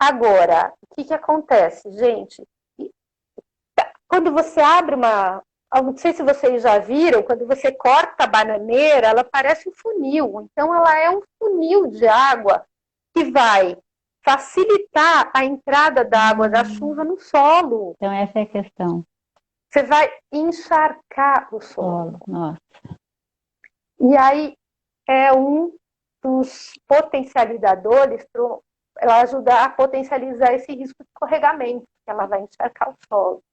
Agora, o que acontece, gente? Quando você abre não sei se vocês já viram, quando você corta a bananeira, ela parece um funil. Então, ela é um funil de água que vai facilitar a entrada da água da chuva no solo. Então, essa é a questão. Você vai encharcar o solo. Nossa. E aí, é um dos potencializadores para ela ajudar a potencializar esse risco de escorregamento, que ela vai encharcar o solo.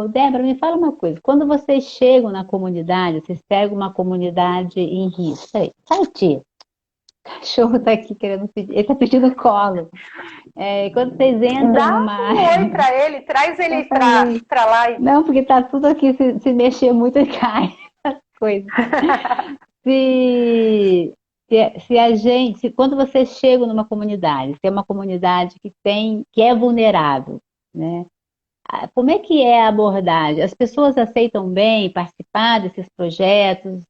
Débora, me fala uma coisa. Quando vocês chegam na comunidade, vocês pegam uma comunidade em risco. Sai, tia. O cachorro está aqui querendo pedir. Ele está pedindo colo. Quando vocês entram numa... Dá um oi para ele, traz ele para lá. Não, porque está tudo aqui, se mexer muito e cai. Coisa. Quando vocês chegam numa comunidade, se é uma comunidade que é vulnerável, né? Como é que é a abordagem? As pessoas aceitam bem participar desses projetos?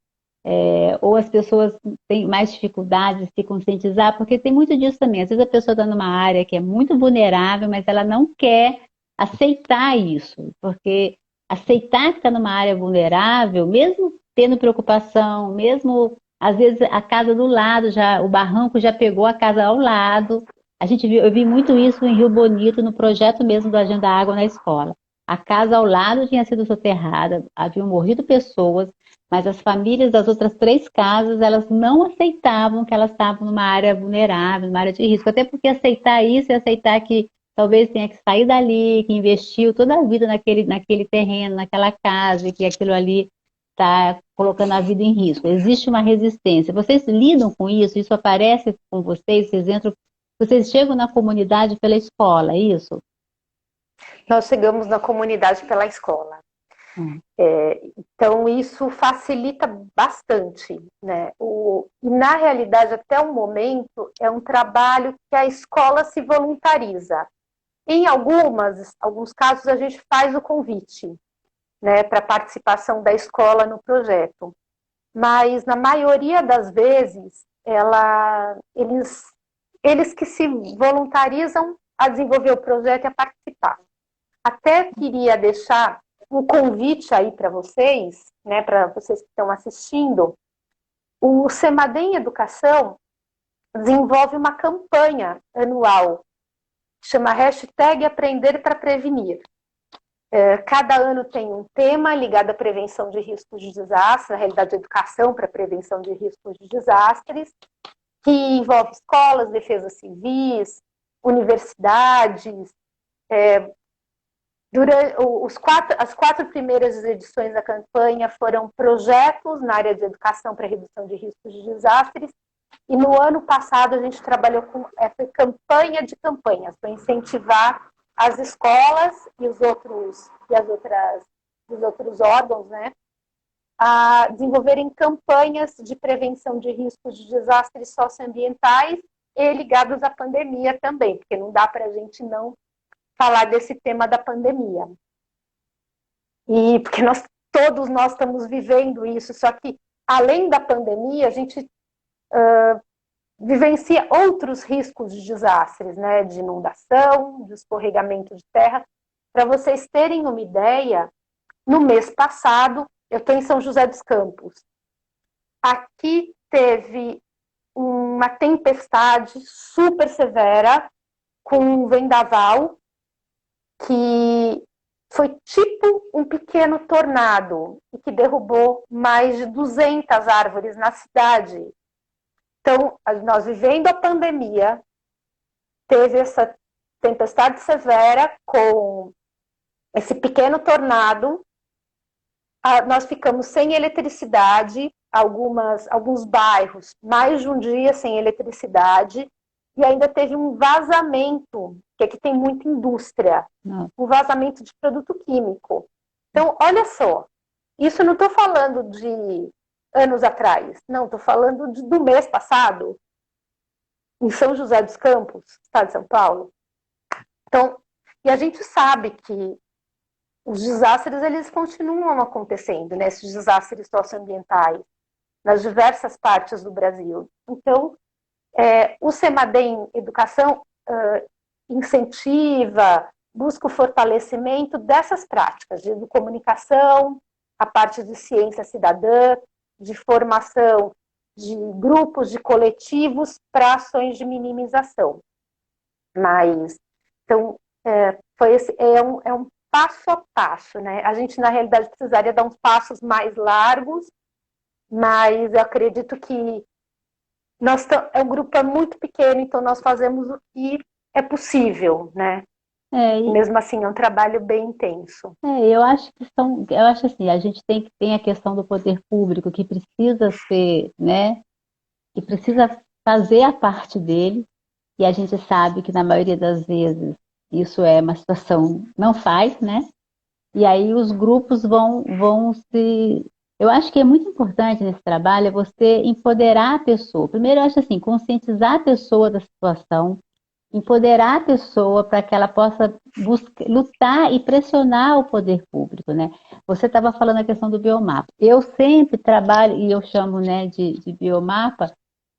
Ou as pessoas têm mais dificuldade de se conscientizar? Porque tem muito disso também. Às vezes a pessoa está numa área que é muito vulnerável, mas ela não quer aceitar isso. Porque aceitar que está numa área vulnerável, mesmo tendo preocupação, mesmo às vezes a casa do lado, o barranco já pegou a casa ao lado. Eu vi muito isso em Rio Bonito, no projeto mesmo do Agenda Água na escola. A casa ao lado tinha sido soterrada, haviam morrido pessoas, mas as famílias das outras 3 casas, elas não aceitavam que elas estavam numa área vulnerável, numa área de risco. Até porque aceitar isso é aceitar que talvez tenha que sair dali, que investiu toda a vida naquele terreno, naquela casa, e que aquilo ali está colocando a vida em risco. Existe uma resistência. Vocês lidam com isso? Isso aparece com vocês? Vocês chegam na comunidade pela escola, é isso? Nós chegamos na comunidade pela escola. Então, isso facilita bastante, né? E, na realidade, até o momento, é um trabalho que a escola se voluntariza. Em alguns casos, a gente faz o convite, né, para participação da escola no projeto. Mas, na maioria das vezes, eles que se voluntarizam a desenvolver o projeto e a participar. Até queria deixar um convite aí para vocês, né, para vocês que estão assistindo. O Semadem Educação desenvolve uma campanha anual, chama hashtag Aprender para Prevenir. Cada ano tem um tema ligado à prevenção de riscos de desastre, na realidade, educação para prevenção de riscos de desastres, que envolve escolas, defesas civis, universidades. As 4 primeiras edições da campanha foram projetos na área de educação para redução de riscos de desastres, e no ano passado a gente trabalhou com essa campanha de campanhas para incentivar as escolas e os outros órgãos, né, a desenvolverem campanhas de prevenção de riscos de desastres socioambientais e ligados à pandemia também, porque não dá para a gente não falar desse tema da pandemia. E porque todos nós estamos vivendo isso, só que além da pandemia, a gente vivencia outros riscos de desastres, né, de inundação, de escorregamento de terra. Para vocês terem uma ideia, no mês passado, eu estou em São José dos Campos. Aqui teve uma tempestade super severa, com um vendaval, que foi tipo um pequeno tornado e que derrubou mais de 200 árvores na cidade. Então, nós vivendo a pandemia, teve essa tempestade severa com esse pequeno tornado, nós ficamos sem eletricidade, alguns bairros, mais de um dia sem eletricidade, e ainda teve um vazamento, que aqui tem muita indústria, um vazamento de produto químico. Então, olha só, isso não estou falando de anos atrás, não, estou falando do mês passado, em São José dos Campos, estado de São Paulo. Então, e a gente sabe que os desastres, eles continuam acontecendo, né, esses desastres socioambientais, nas diversas partes do Brasil. Então, o Semadem Educação incentiva, busca o fortalecimento dessas práticas de comunicação, a parte de ciência cidadã, de formação de grupos, de coletivos para ações de minimização. Mas, então, é um passo a passo, né? A gente, na realidade, precisaria dar uns passos mais largos, mas eu acredito que o grupo é muito pequeno, então nós fazemos o que é possível, né? Mesmo assim, é um trabalho bem intenso. Eu acho assim, a gente tem a questão do poder público que precisa ser, né? Que precisa fazer a parte dele, e a gente sabe que na maioria das vezes isso é uma situação não faz, né? E aí os grupos vão se... Eu acho que é muito importante nesse trabalho é você empoderar a pessoa. Primeiro, eu acho assim, conscientizar a pessoa da situação, empoderar a pessoa para que ela possa lutar e pressionar o poder público, né? Você estava falando a questão do biomapa. Eu sempre trabalho, e eu chamo, né, de biomapa,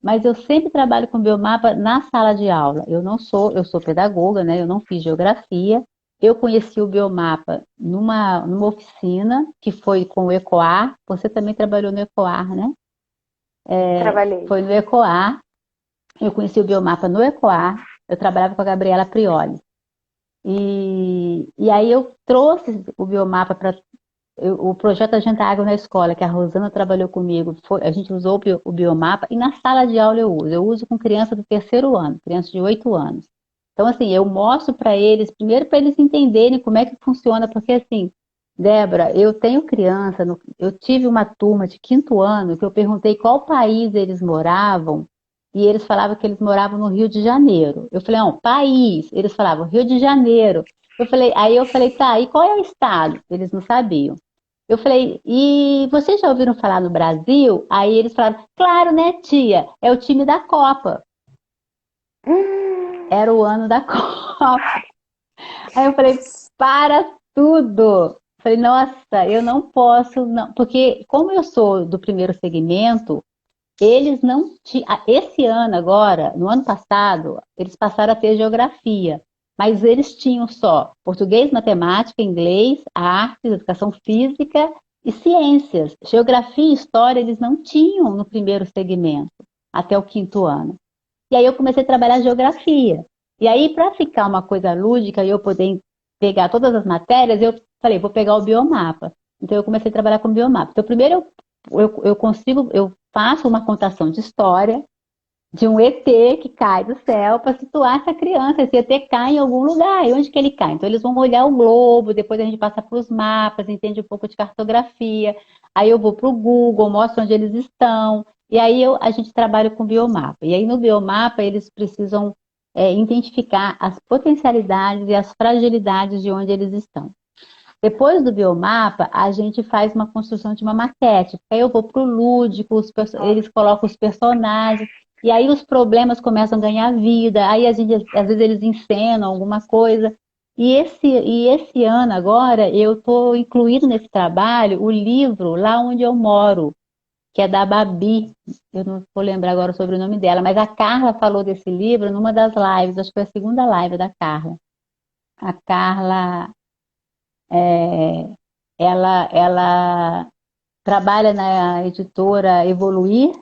mas eu sempre trabalho com biomapa na sala de aula. Eu sou pedagoga, né? Eu não fiz geografia. Eu conheci o biomapa numa oficina que foi com o ECOAR. Você também trabalhou no ECOAR, né? Trabalhei. Foi no ECOAR. Eu conheci o biomapa no ECOAR. Eu trabalhava com a Gabriela Prioli. E aí eu trouxe o biomapa para o projeto Agenda Água na Escola, que a Rosana trabalhou comigo, a gente usou o biomapa, e na sala de aula eu uso com criança do terceiro ano, criança de 8 anos. Então, assim, eu mostro para eles, primeiro para eles entenderem como é que funciona, porque assim, Débora, eu tenho criança, eu tive uma turma de quinto ano que eu perguntei qual país eles moravam, e eles falavam que eles moravam no Rio de Janeiro. Eu falei, não, país. Eles falavam Rio de Janeiro. Aí eu falei, tá, e qual é o estado? Eles não sabiam. Eu falei, e vocês já ouviram falar no Brasil? Aí eles falaram, claro, né, tia? É o time da Copa. Era o ano da Copa. Aí eu falei, para tudo. Eu falei, nossa, eu não posso, não. Porque como eu sou do primeiro segmento, eles não tinham. Esse ano agora, no ano passado, eles passaram a ter geografia. Mas eles tinham só português, matemática, inglês, artes, educação física e ciências. Geografia e história eles não tinham no primeiro segmento, até o quinto ano. E aí eu comecei a trabalhar geografia. E aí, para ficar uma coisa lúdica e eu poder pegar todas as matérias, eu falei, vou pegar o biomapa. Então eu comecei a trabalhar com biomapa. Então primeiro eu faço uma contação de história de um ET que cai do céu para situar essa criança. Esse ET cai em algum lugar. E onde que ele cai? Então eles vão olhar o globo, depois a gente passa para os mapas, entende um pouco de cartografia. Aí eu vou para o Google, mostro onde eles estão. E aí a gente trabalha com biomapa. E aí no biomapa eles precisam identificar as potencialidades e as fragilidades de onde eles estão. Depois do biomapa, a gente faz uma construção de uma maquete. Aí eu vou para o lúdico, eles colocam os personagens, e aí os problemas começam a ganhar vida, aí às vezes eles encenam alguma coisa. E esse ano agora, eu estou incluindo nesse trabalho o livro Lá Onde Eu Moro, que é da Babi. Eu não vou lembrar agora sobre o nome dela, mas a Carla falou desse livro numa das lives, acho que foi a segunda live da Carla. A Carla, é, ela trabalha na editora Evoluir,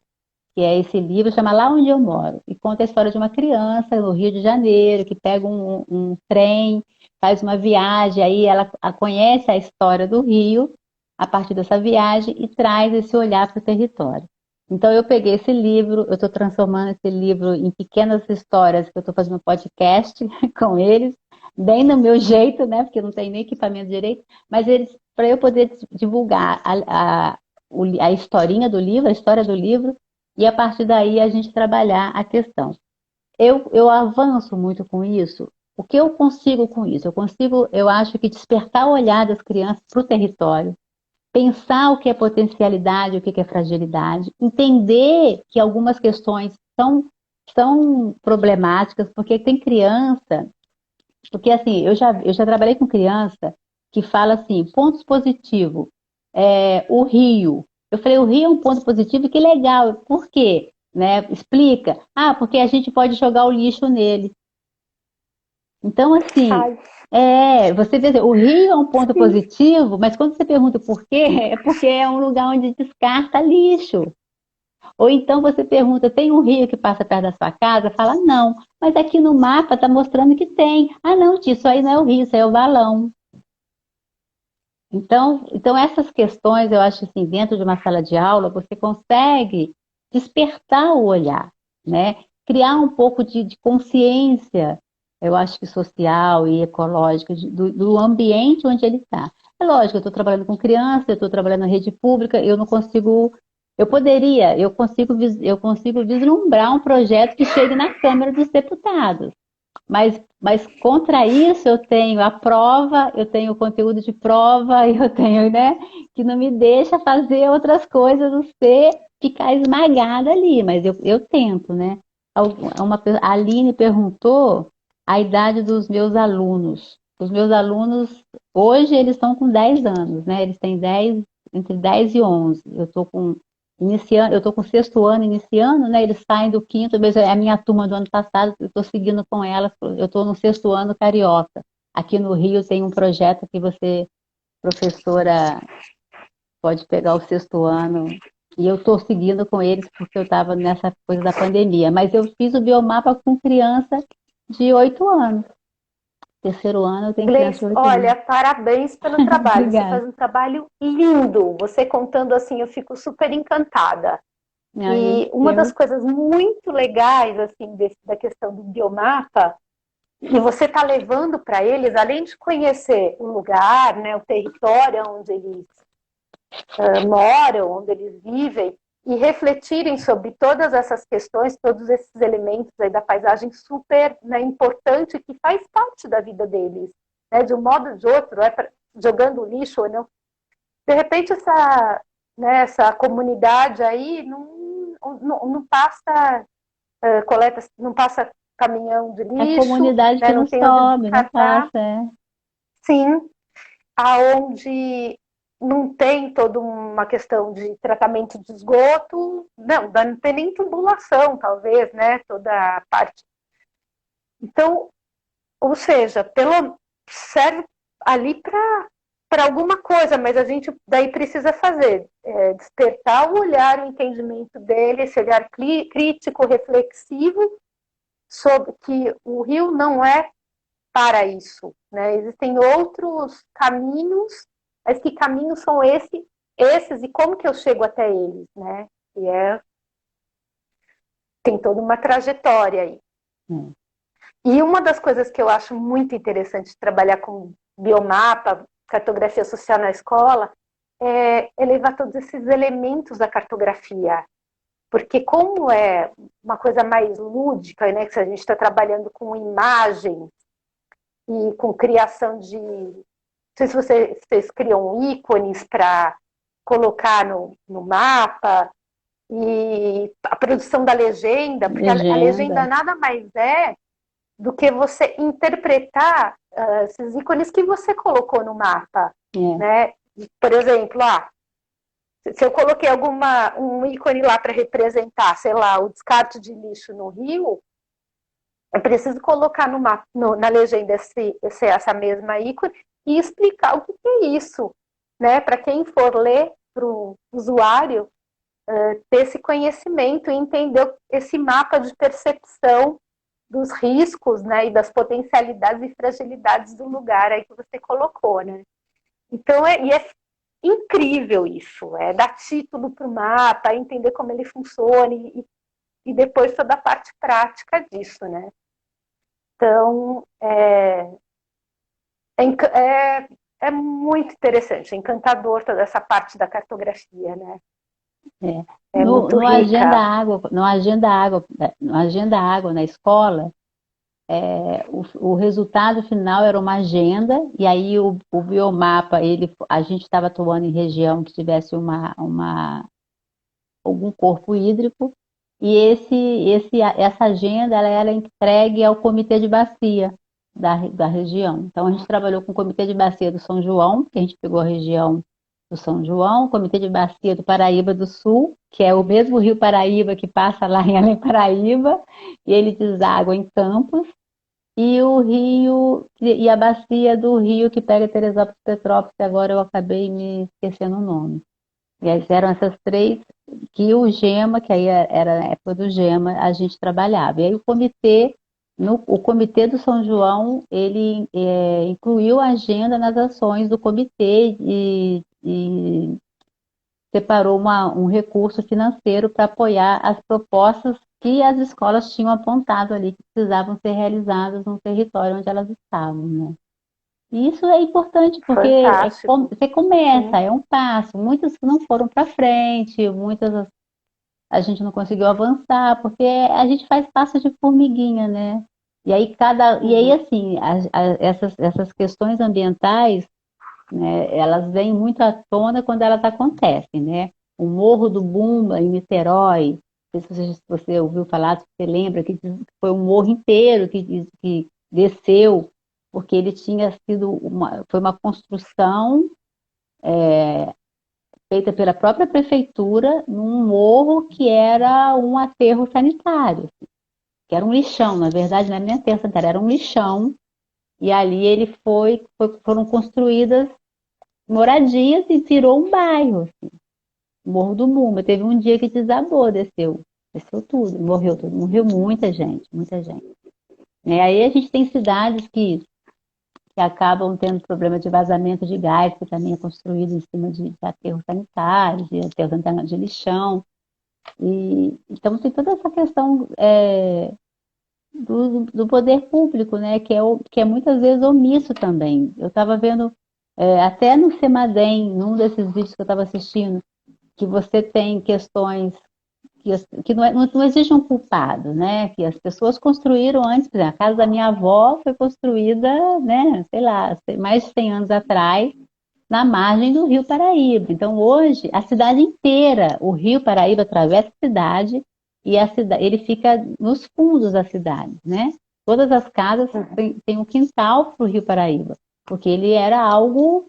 que é esse livro, chama Lá Onde Eu Moro, e conta a história de uma criança no Rio de Janeiro, que pega um trem, faz uma viagem, aí ela conhece a história do Rio, a partir dessa viagem, e traz esse olhar para o território. Então eu peguei esse livro, eu estou transformando esse livro em pequenas histórias, que eu estou fazendo podcast com eles, bem no meu jeito, né, porque eu não tenho nem equipamento direito, mas eles, para eu poder divulgar a historinha do livro, a história do livro, e a partir daí a gente trabalhar a questão. Eu avanço muito com isso. O que eu consigo com isso? Eu acho que despertar o olhar das crianças para o território, pensar o que é potencialidade, o que é fragilidade, entender que algumas questões são problemáticas, porque tem criança, porque assim, eu já trabalhei com criança que fala assim, pontos positivos, o rio. Eu falei, o rio é um ponto positivo, que legal. Por quê? Né? Explica. Ah, porque a gente pode jogar o lixo nele. Então, assim, Ai, você vê, o rio é um ponto sim. positivo, mas quando você pergunta por quê, é porque é um lugar onde descarta lixo. Ou então você pergunta, tem um rio que passa perto da sua casa? Fala, não. Mas aqui no mapa está mostrando que tem. Ah, não, tia, isso aí não é o rio, isso aí é o valão. Então essas questões, eu acho assim, dentro de uma sala de aula, você consegue despertar o olhar, né? Criar um pouco de consciência, eu acho que social e ecológica, do ambiente onde ele está. É lógico, eu estou trabalhando com criança, eu estou trabalhando na rede pública, eu não consigo, eu consigo vislumbrar um projeto que chegue na Câmara dos Deputados. Mas contra isso eu tenho a prova, eu tenho o conteúdo de prova, eu tenho, né, que não me deixa fazer outras coisas, não ser ficar esmagada ali, mas eu tento, né? A Aline perguntou a idade dos meus alunos. Os meus alunos, hoje eles estão com 10 anos, né? Eles têm entre 10 e 11. Eu estou com o sexto ano iniciando, né? Eles saem do quinto, mas é a minha turma do ano passado, eu estou seguindo com elas, eu estou no sexto ano carioca. Aqui no Rio tem um projeto que você, professora, pode pegar o sexto ano, e eu estou seguindo com eles porque eu estava nessa coisa da pandemia. Mas eu fiz o biomapa com criança de 8 anos. Terceiro ano eu tenho criança de Gleice, 8 anos. olha, parabéns pelo trabalho. Você Obrigada. faz um trabalho lindo. Você contando assim, eu fico super encantada. Ai, E uma das eu, coisas muito legais assim da questão do biomapa, e você está levando para eles, além de conhecer o lugar, né, o território onde eles moram, onde eles vivem, e refletirem sobre todas essas questões, todos esses elementos aí da paisagem super, né, importante que faz parte da vida deles, né, de um modo ou de outro, jogando lixo ou não. De repente essa comunidade aí não passa coleta, não passa caminhão de a lixo, comunidade né, que não não tem onde some, não descartar. passa, é. Sim, aonde não tem toda uma questão de tratamento de esgoto, não tem nem tubulação, talvez, né? Toda a parte. Então, ou seja, serve ali para alguma coisa, mas a gente daí precisa fazer, despertar o olhar, o entendimento dele, esse olhar crítico, reflexivo, sobre que o rio não é para isso, né? Existem outros caminhos, mas que caminhos são esses e como que eu chego até eles, né? E tem toda uma trajetória aí. É. E uma das coisas que eu acho muito interessante de trabalhar com biomapa, cartografia social na escola, é levar todos esses elementos da cartografia. Porque como é uma coisa mais lúdica, né, que a gente está trabalhando com imagens e com criação de... Não sei se vocês criam ícones para colocar no mapa, e a produção da legenda, porque a legenda Legenda, nada mais é do que você interpretar esses ícones que você colocou no mapa, é. né? Por exemplo, se eu coloquei um ícone lá para representar, sei lá, o descarte de lixo no rio, eu preciso colocar na legenda essa mesma ícone e explicar o que é isso, né? Para quem for ler, para o usuário ter esse conhecimento e entender esse mapa de percepção dos riscos, né, e das potencialidades e fragilidades do lugar aí que você colocou, né? Então, é incrível isso, dar título para o mapa, entender como ele funciona e depois toda a parte prática disso, né? Então, é muito interessante, é encantador toda essa parte da cartografia, né? É. É muito No Agenda rica. Água, no Agenda Água na escola, o resultado final era uma agenda, e aí o biomapa, a gente estava atuando em região que tivesse algum corpo hídrico, e essa agenda ela era entregue ao comitê de bacia da região. Então a gente trabalhou com o comitê de bacia do São João, que a gente pegou a região do São João, o comitê de bacia do Paraíba do Sul, que é o mesmo rio Paraíba que passa lá em Além Paraíba, e ele deságua em Campos, e o rio, e a bacia do rio que pega Teresópolis e Petrópolis, que agora eu acabei me esquecendo o nome. E aí eram essas três que o GEMA, que aí era a época do GEMA, a gente trabalhava. E aí o comitê do São João, ele incluiu a agenda nas ações do comitê e separou um recurso financeiro para apoiar as propostas que as escolas tinham apontado ali, que precisavam ser realizadas no território onde elas estavam, né? E isso é importante porque Fantástico. você começa, Sim. é um passo. Muitas não foram para frente, muitas a gente não conseguiu avançar, porque a gente faz passo de formiguinha, né? E aí Uhum. assim, essas questões ambientais, né, elas vêm muito à tona quando elas acontecem, né? O Morro do Bumba, em Niterói, não sei se você ouviu falar, se você lembra, que foi um morro inteiro que desceu, porque ele tinha sido foi uma construção feita pela própria prefeitura num morro que era um aterro sanitário, que era um lixão, na verdade não era nem aterro sanitário, era um lixão, e ali foram construídas moradias e virou um bairro, assim, Morro do Mumba. Teve um dia que desabou, desceu tudo, morreu muita gente, muita gente. Aí a gente tem cidades que que acabam tendo problema de vazamento de gás, que também é construído em cima de aterros sanitários, de aterros sanitários de lixão. Então tem toda essa questão do poder público, né, que é muitas vezes omisso também. Eu estava vendo, até no Semadem, num desses vídeos que eu estava assistindo, que você tem questões que não existe um culpado, né? Que as pessoas construíram antes, por exemplo, a casa da minha avó foi construída, né, sei lá, mais de 100 anos atrás, na margem do Rio Paraíba. Então, hoje, a cidade inteira, o Rio Paraíba atravessa a cidade e ele fica nos fundos da cidade, né? Todas as casas têm um quintal para o Rio Paraíba, porque ele era algo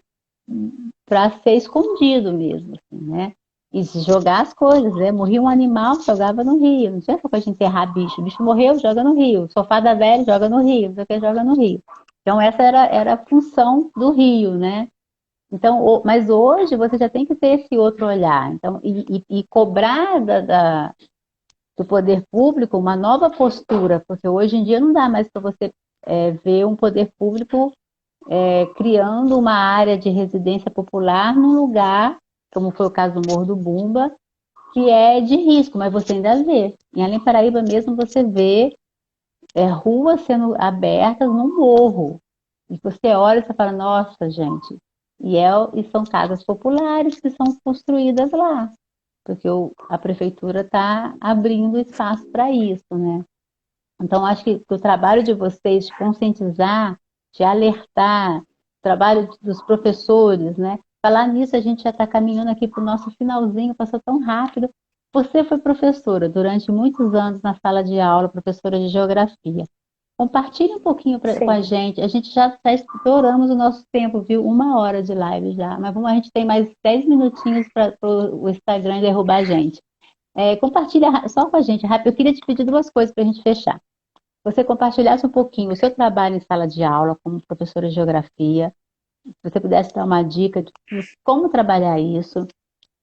para ser escondido mesmo, assim, né? E se jogar as coisas, né? Morria um animal, jogava no rio. Não tinha essa coisa de enterrar bicho. O bicho morreu, joga no rio. Sofá da velha, joga no rio. Não sei o que, joga no rio. Então, essa era a função do rio, né? Então, mas hoje você já tem que ter esse outro olhar. Então, e cobrar do poder público uma nova postura, porque hoje em dia não dá mais para você ver um poder público criando uma área de residência popular num lugar, como foi o caso do Morro do Bumba, que é de risco, mas você ainda vê. Em Além Paraíba mesmo você vê ruas sendo abertas no morro. E você olha e você fala, nossa, gente, e são casas populares que são construídas lá, porque a prefeitura está abrindo espaço para isso, né? Então, acho que o trabalho de vocês de conscientizar, de alertar, o trabalho dos professores, né? Falar nisso, a gente já está caminhando aqui para o nosso finalzinho, passou tão rápido. Você foi professora durante muitos anos na sala de aula, professora de geografia. Compartilhe um pouquinho com a gente. A gente já estouramos o nosso tempo, viu? 1 hora de live já. Mas a gente tem mais 10 minutinhos para o Instagram derrubar a gente. Compartilha só com a gente, rápido. Eu queria te pedir duas coisas para a gente fechar. Você compartilhasse um pouquinho o seu trabalho em sala de aula como professora de geografia. Se você pudesse dar uma dica de como trabalhar isso.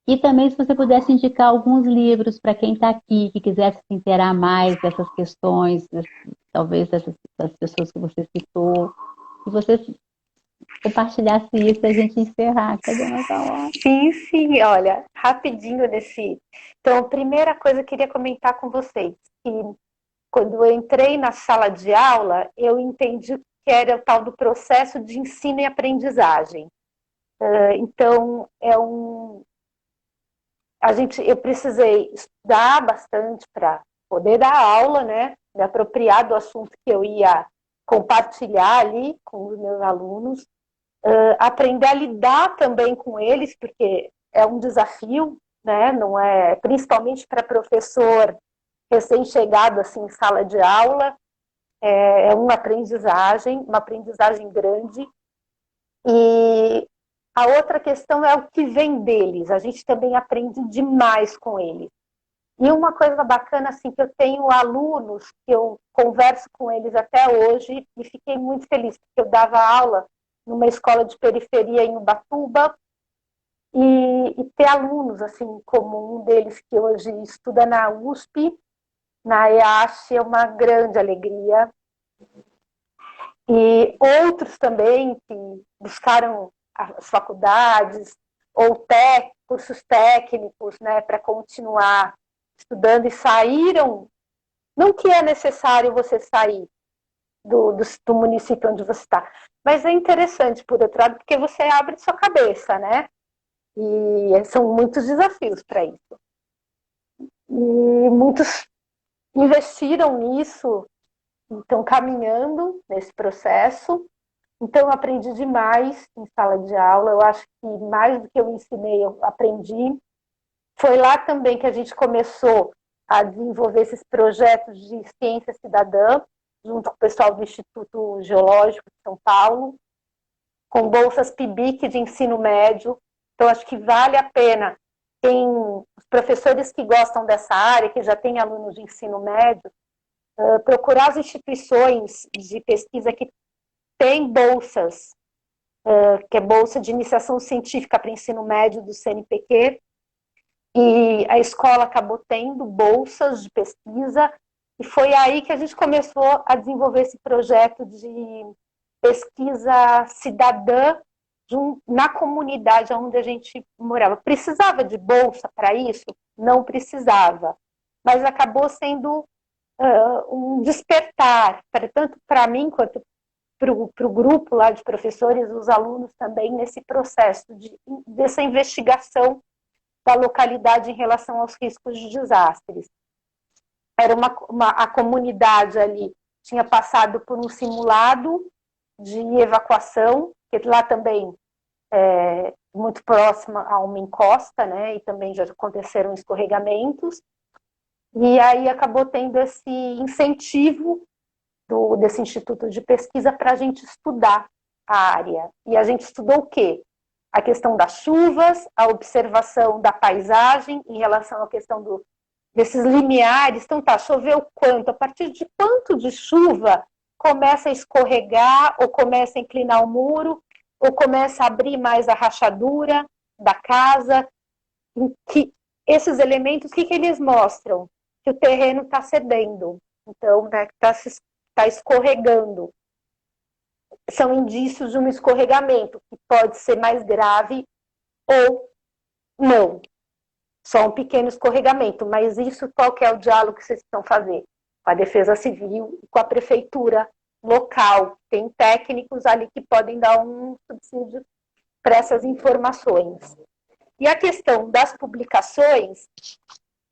E também se você pudesse indicar alguns livros para quem está aqui, que quisesse se inteirar mais dessas questões, talvez das pessoas que você citou. Se você compartilhasse isso e a gente encerrar. Cadê a nossa hora? Sim, olha, rapidinho nesse. Então, a primeira coisa que eu queria comentar com vocês, que quando eu entrei na sala de aula, eu entendi que era o tal do processo de ensino e aprendizagem. Então, eu precisei estudar bastante para poder dar aula, né? Me apropriar do assunto que eu ia compartilhar ali com os meus alunos, aprender a lidar também com eles, porque é um desafio, né? Não é, principalmente para professor recém-chegado assim em sala de aula, é uma aprendizagem grande. E a outra questão é o que vem deles. A gente também aprende demais com eles. E uma coisa bacana, assim, que eu tenho alunos que eu converso com eles até hoje e fiquei muito feliz, porque eu dava aula numa escola de periferia em Ubatuba e ter alunos, assim, como um deles que hoje estuda na USP, na EASH, é uma grande alegria. E outros também que buscaram as faculdades ou cursos técnicos, né, para continuar estudando e saíram. Não que é necessário você sair do município onde você está, mas é interessante, por outro lado, porque você abre sua cabeça, né? E são muitos desafios para isso. E muitos investiram nisso, estão caminhando nesse processo. Então, eu aprendi demais em sala de aula. Eu acho que mais do que eu ensinei, eu aprendi. Foi lá também que a gente começou a desenvolver esses projetos de ciência cidadã, junto com o pessoal do Instituto Geológico de São Paulo, com bolsas PIBIC de ensino médio. Então, acho que vale a pena. Tem os professores que gostam dessa área, que já têm alunos de ensino médio, procurar as instituições de pesquisa que têm bolsas, que é Bolsa de Iniciação Científica para Ensino Médio do CNPq, e a escola acabou tendo bolsas de pesquisa, e foi aí que a gente começou a desenvolver esse projeto de pesquisa cidadã na comunidade onde a gente morava. Precisava de bolsa para isso? Não precisava, mas acabou sendo um despertar, tanto para mim quanto para o grupo lá de professores, os alunos também, nesse processo dessa investigação da localidade em relação aos riscos de desastres. Era a comunidade ali tinha passado por um simulado de evacuação, que lá também é muito próxima a uma encosta, né, e também já aconteceram escorregamentos, e aí acabou tendo esse incentivo desse instituto de pesquisa para a gente estudar a área. E a gente estudou o quê? A questão das chuvas, a observação da paisagem em relação à questão desses limiares. Então tá, choveu quanto? A partir de quanto de chuva começa a escorregar, ou começa a inclinar o muro, ou começa a abrir mais a rachadura da casa? Esses elementos, o que eles mostram? Que o terreno está cedendo, então, né, está escorregando. São indícios de um escorregamento, que pode ser mais grave ou não. Só um pequeno escorregamento, mas isso qual que é o diálogo que vocês estão fazendo? Com a Defesa Civil e com a Prefeitura local. Tem técnicos ali que podem dar um subsídio para essas informações. E a questão das publicações,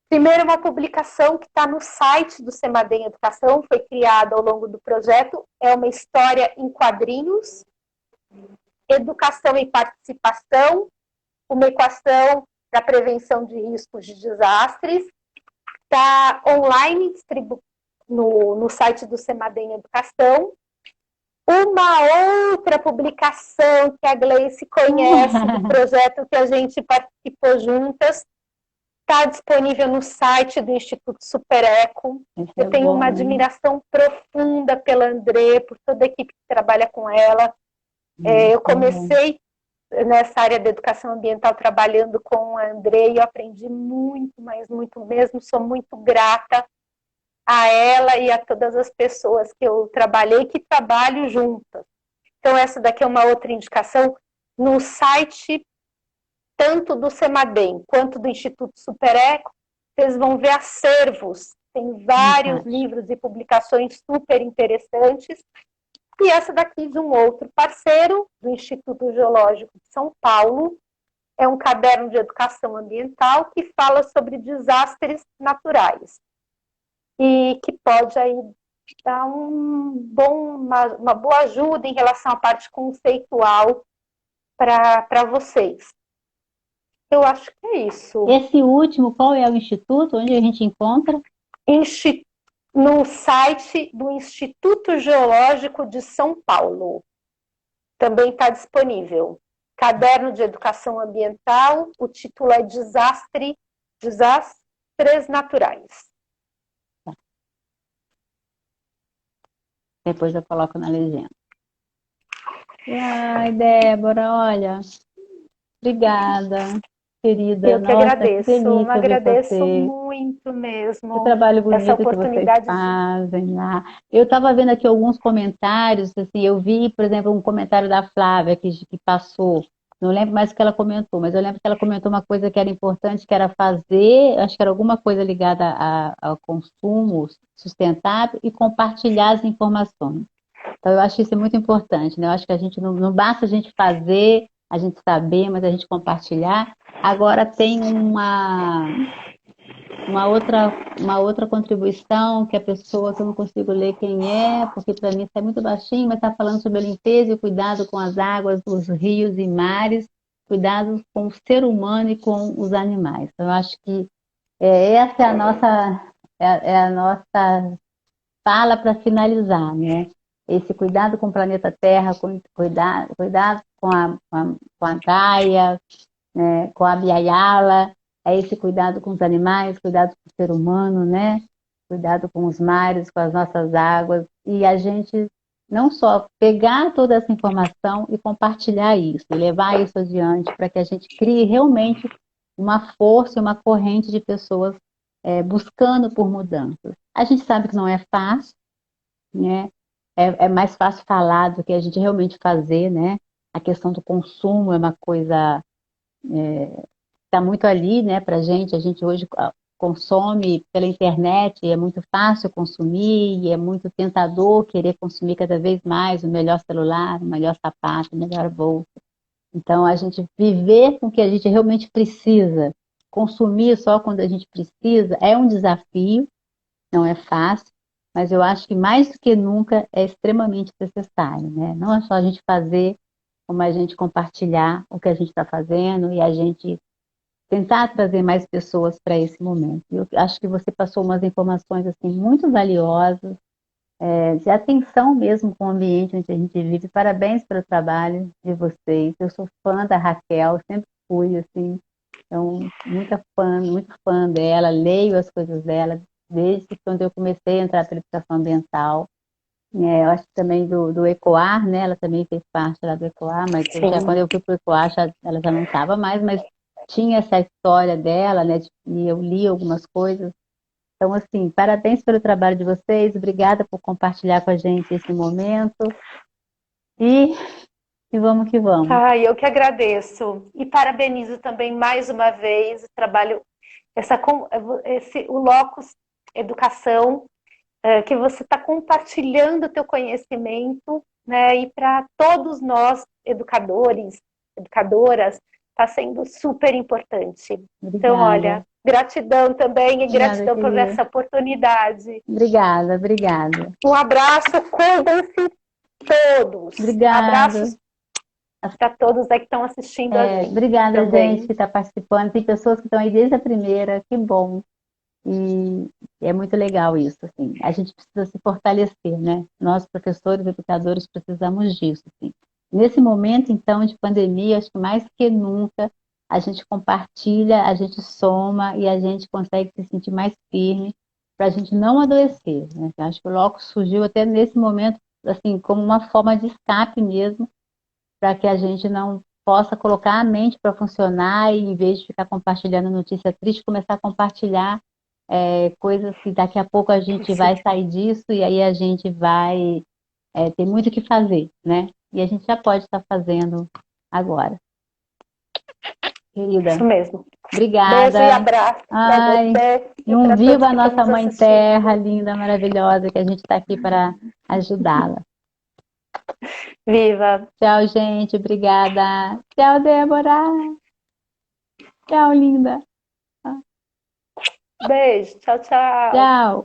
primeiro uma publicação que está no site do Semadem Educação, foi criada ao longo do projeto, é uma história em quadrinhos, educação e participação, uma equação da prevenção de riscos de desastres, está online no site do Semadem Educação. Uma outra publicação que a Gleice conhece do projeto que a gente participou juntas, está disponível no site do Instituto Supereco. Eu tenho uma admiração profunda pela André, por toda a equipe que trabalha com ela. Eu comecei nessa área da educação ambiental trabalhando com a André e eu aprendi muito, mas muito mesmo. Sou muito grata a ela e a todas as pessoas que eu trabalhei e que trabalho juntas. Então, essa daqui é uma outra indicação. No site, tanto do Semadem quanto do Instituto Supereco, vocês vão ver acervos. Tem vários livros e publicações super interessantes. E essa daqui de um outro parceiro, do Instituto Geológico de São Paulo, é um caderno de educação ambiental que fala sobre desastres naturais. E que pode aí dar uma boa ajuda em relação à parte conceitual para vocês. Eu acho que é isso. Esse último, qual é o instituto? Onde a gente encontra? No site do Instituto Geológico de São Paulo. Também está disponível. Caderno de Educação Ambiental, o título é Desastres Naturais. Depois eu coloco na legenda. Ai, Débora, olha, obrigada, querida. Eu que agradeço, agradeço muito mesmo. O trabalho bonito essa oportunidade que vocês fazem lá. Eu estava vendo aqui alguns comentários, assim, eu vi, por exemplo, um comentário da Flávia que passou. Não lembro mais o que ela comentou, mas eu lembro que ela comentou uma coisa que era importante, que era fazer, acho que era alguma coisa ligada ao consumo sustentável e compartilhar as informações. Então, eu acho isso muito importante, né? Eu acho que a gente não basta a gente fazer, a gente saber, mas a gente compartilhar. Agora tem uma outra contribuição que a pessoa, que eu não consigo ler quem é, porque para mim está muito baixinho, mas está falando sobre a limpeza e o cuidado com as águas dos rios e mares, cuidado com o ser humano e com os animais. Então, eu acho que essa é a nossa fala para finalizar, né? Esse cuidado com o planeta Terra, cuidado com a Gaia, né? Com a Biayala, é esse cuidado com os animais, cuidado com o ser humano, né? Cuidado com os mares, com as nossas águas, e a gente não só pegar toda essa informação e compartilhar isso, e levar isso adiante para que a gente crie realmente uma força e uma corrente de pessoas buscando por mudanças. A gente sabe que não é fácil, né? é mais fácil falar do que a gente realmente fazer, né? A questão do consumo é uma coisa está muito ali, né, para a gente hoje consome pela internet, e é muito fácil consumir, e é muito tentador querer consumir cada vez mais o melhor celular, o melhor sapato, a melhor bolsa. Então, a gente viver com o que a gente realmente precisa, consumir só quando a gente precisa, é um desafio, não é fácil, mas eu acho que mais do que nunca é extremamente necessário, né? Não é só a gente fazer, como a gente compartilhar o que a gente está fazendo e a gente tentar trazer mais pessoas para esse momento. Eu acho que você passou umas informações assim muito valiosas, de atenção mesmo com o ambiente onde a gente vive. Parabéns pelo trabalho de vocês. Eu sou fã da Raquel, sempre fui assim, então muito fã dela, leio as coisas dela desde quando eu comecei a entrar pela educação ambiental. Eu acho que também do Ecoar, né? Ela também fez parte lá do Ecoar, mas quando eu fui para o Ecoar, ela já não estava mais, mas tinha essa história dela, né? E eu li algumas coisas. Então, assim, parabéns pelo trabalho de vocês, obrigada por compartilhar com a gente esse momento. E, e vamos que vamos. Eu que agradeço. E parabenizo também mais uma vez o trabalho, o Locus Educação, que você está compartilhando o teu conhecimento, né? E para todos nós, educadores, educadoras, está sendo super importante. Obrigada. Então, olha, gratidão também e gratidão por essa oportunidade. Obrigada. Um abraço, cuidem-se todos. Obrigada. Abraços para todos aí que estão assistindo a gente. Obrigada, gente, que está participando. Tem pessoas que estão aí desde a primeira, que bom. E é muito legal isso, assim. A gente precisa se fortalecer, né? Nós, professores, educadores, precisamos disso, assim. Nesse momento, então, de pandemia, acho que mais que nunca, a gente compartilha, a gente soma e a gente consegue se sentir mais firme para a gente não adoecer, né? Eu acho que o Locus surgiu até nesse momento, assim, como uma forma de escape mesmo, para que a gente não possa colocar a mente para funcionar e, em vez de ficar compartilhando notícia triste, começar a compartilhar coisas que daqui a pouco a gente vai sair disso e aí a gente vai ter muito o que fazer, né? E a gente já pode estar fazendo agora. Querida. Isso mesmo. Obrigada. Beijo e abraço para você. E viva a nossa Mãe Terra, linda, maravilhosa, que a gente está aqui para ajudá-la. Viva! Tchau, gente. Obrigada. Tchau, Débora. Tchau, linda. Beijo. Tchau, tchau. Tchau.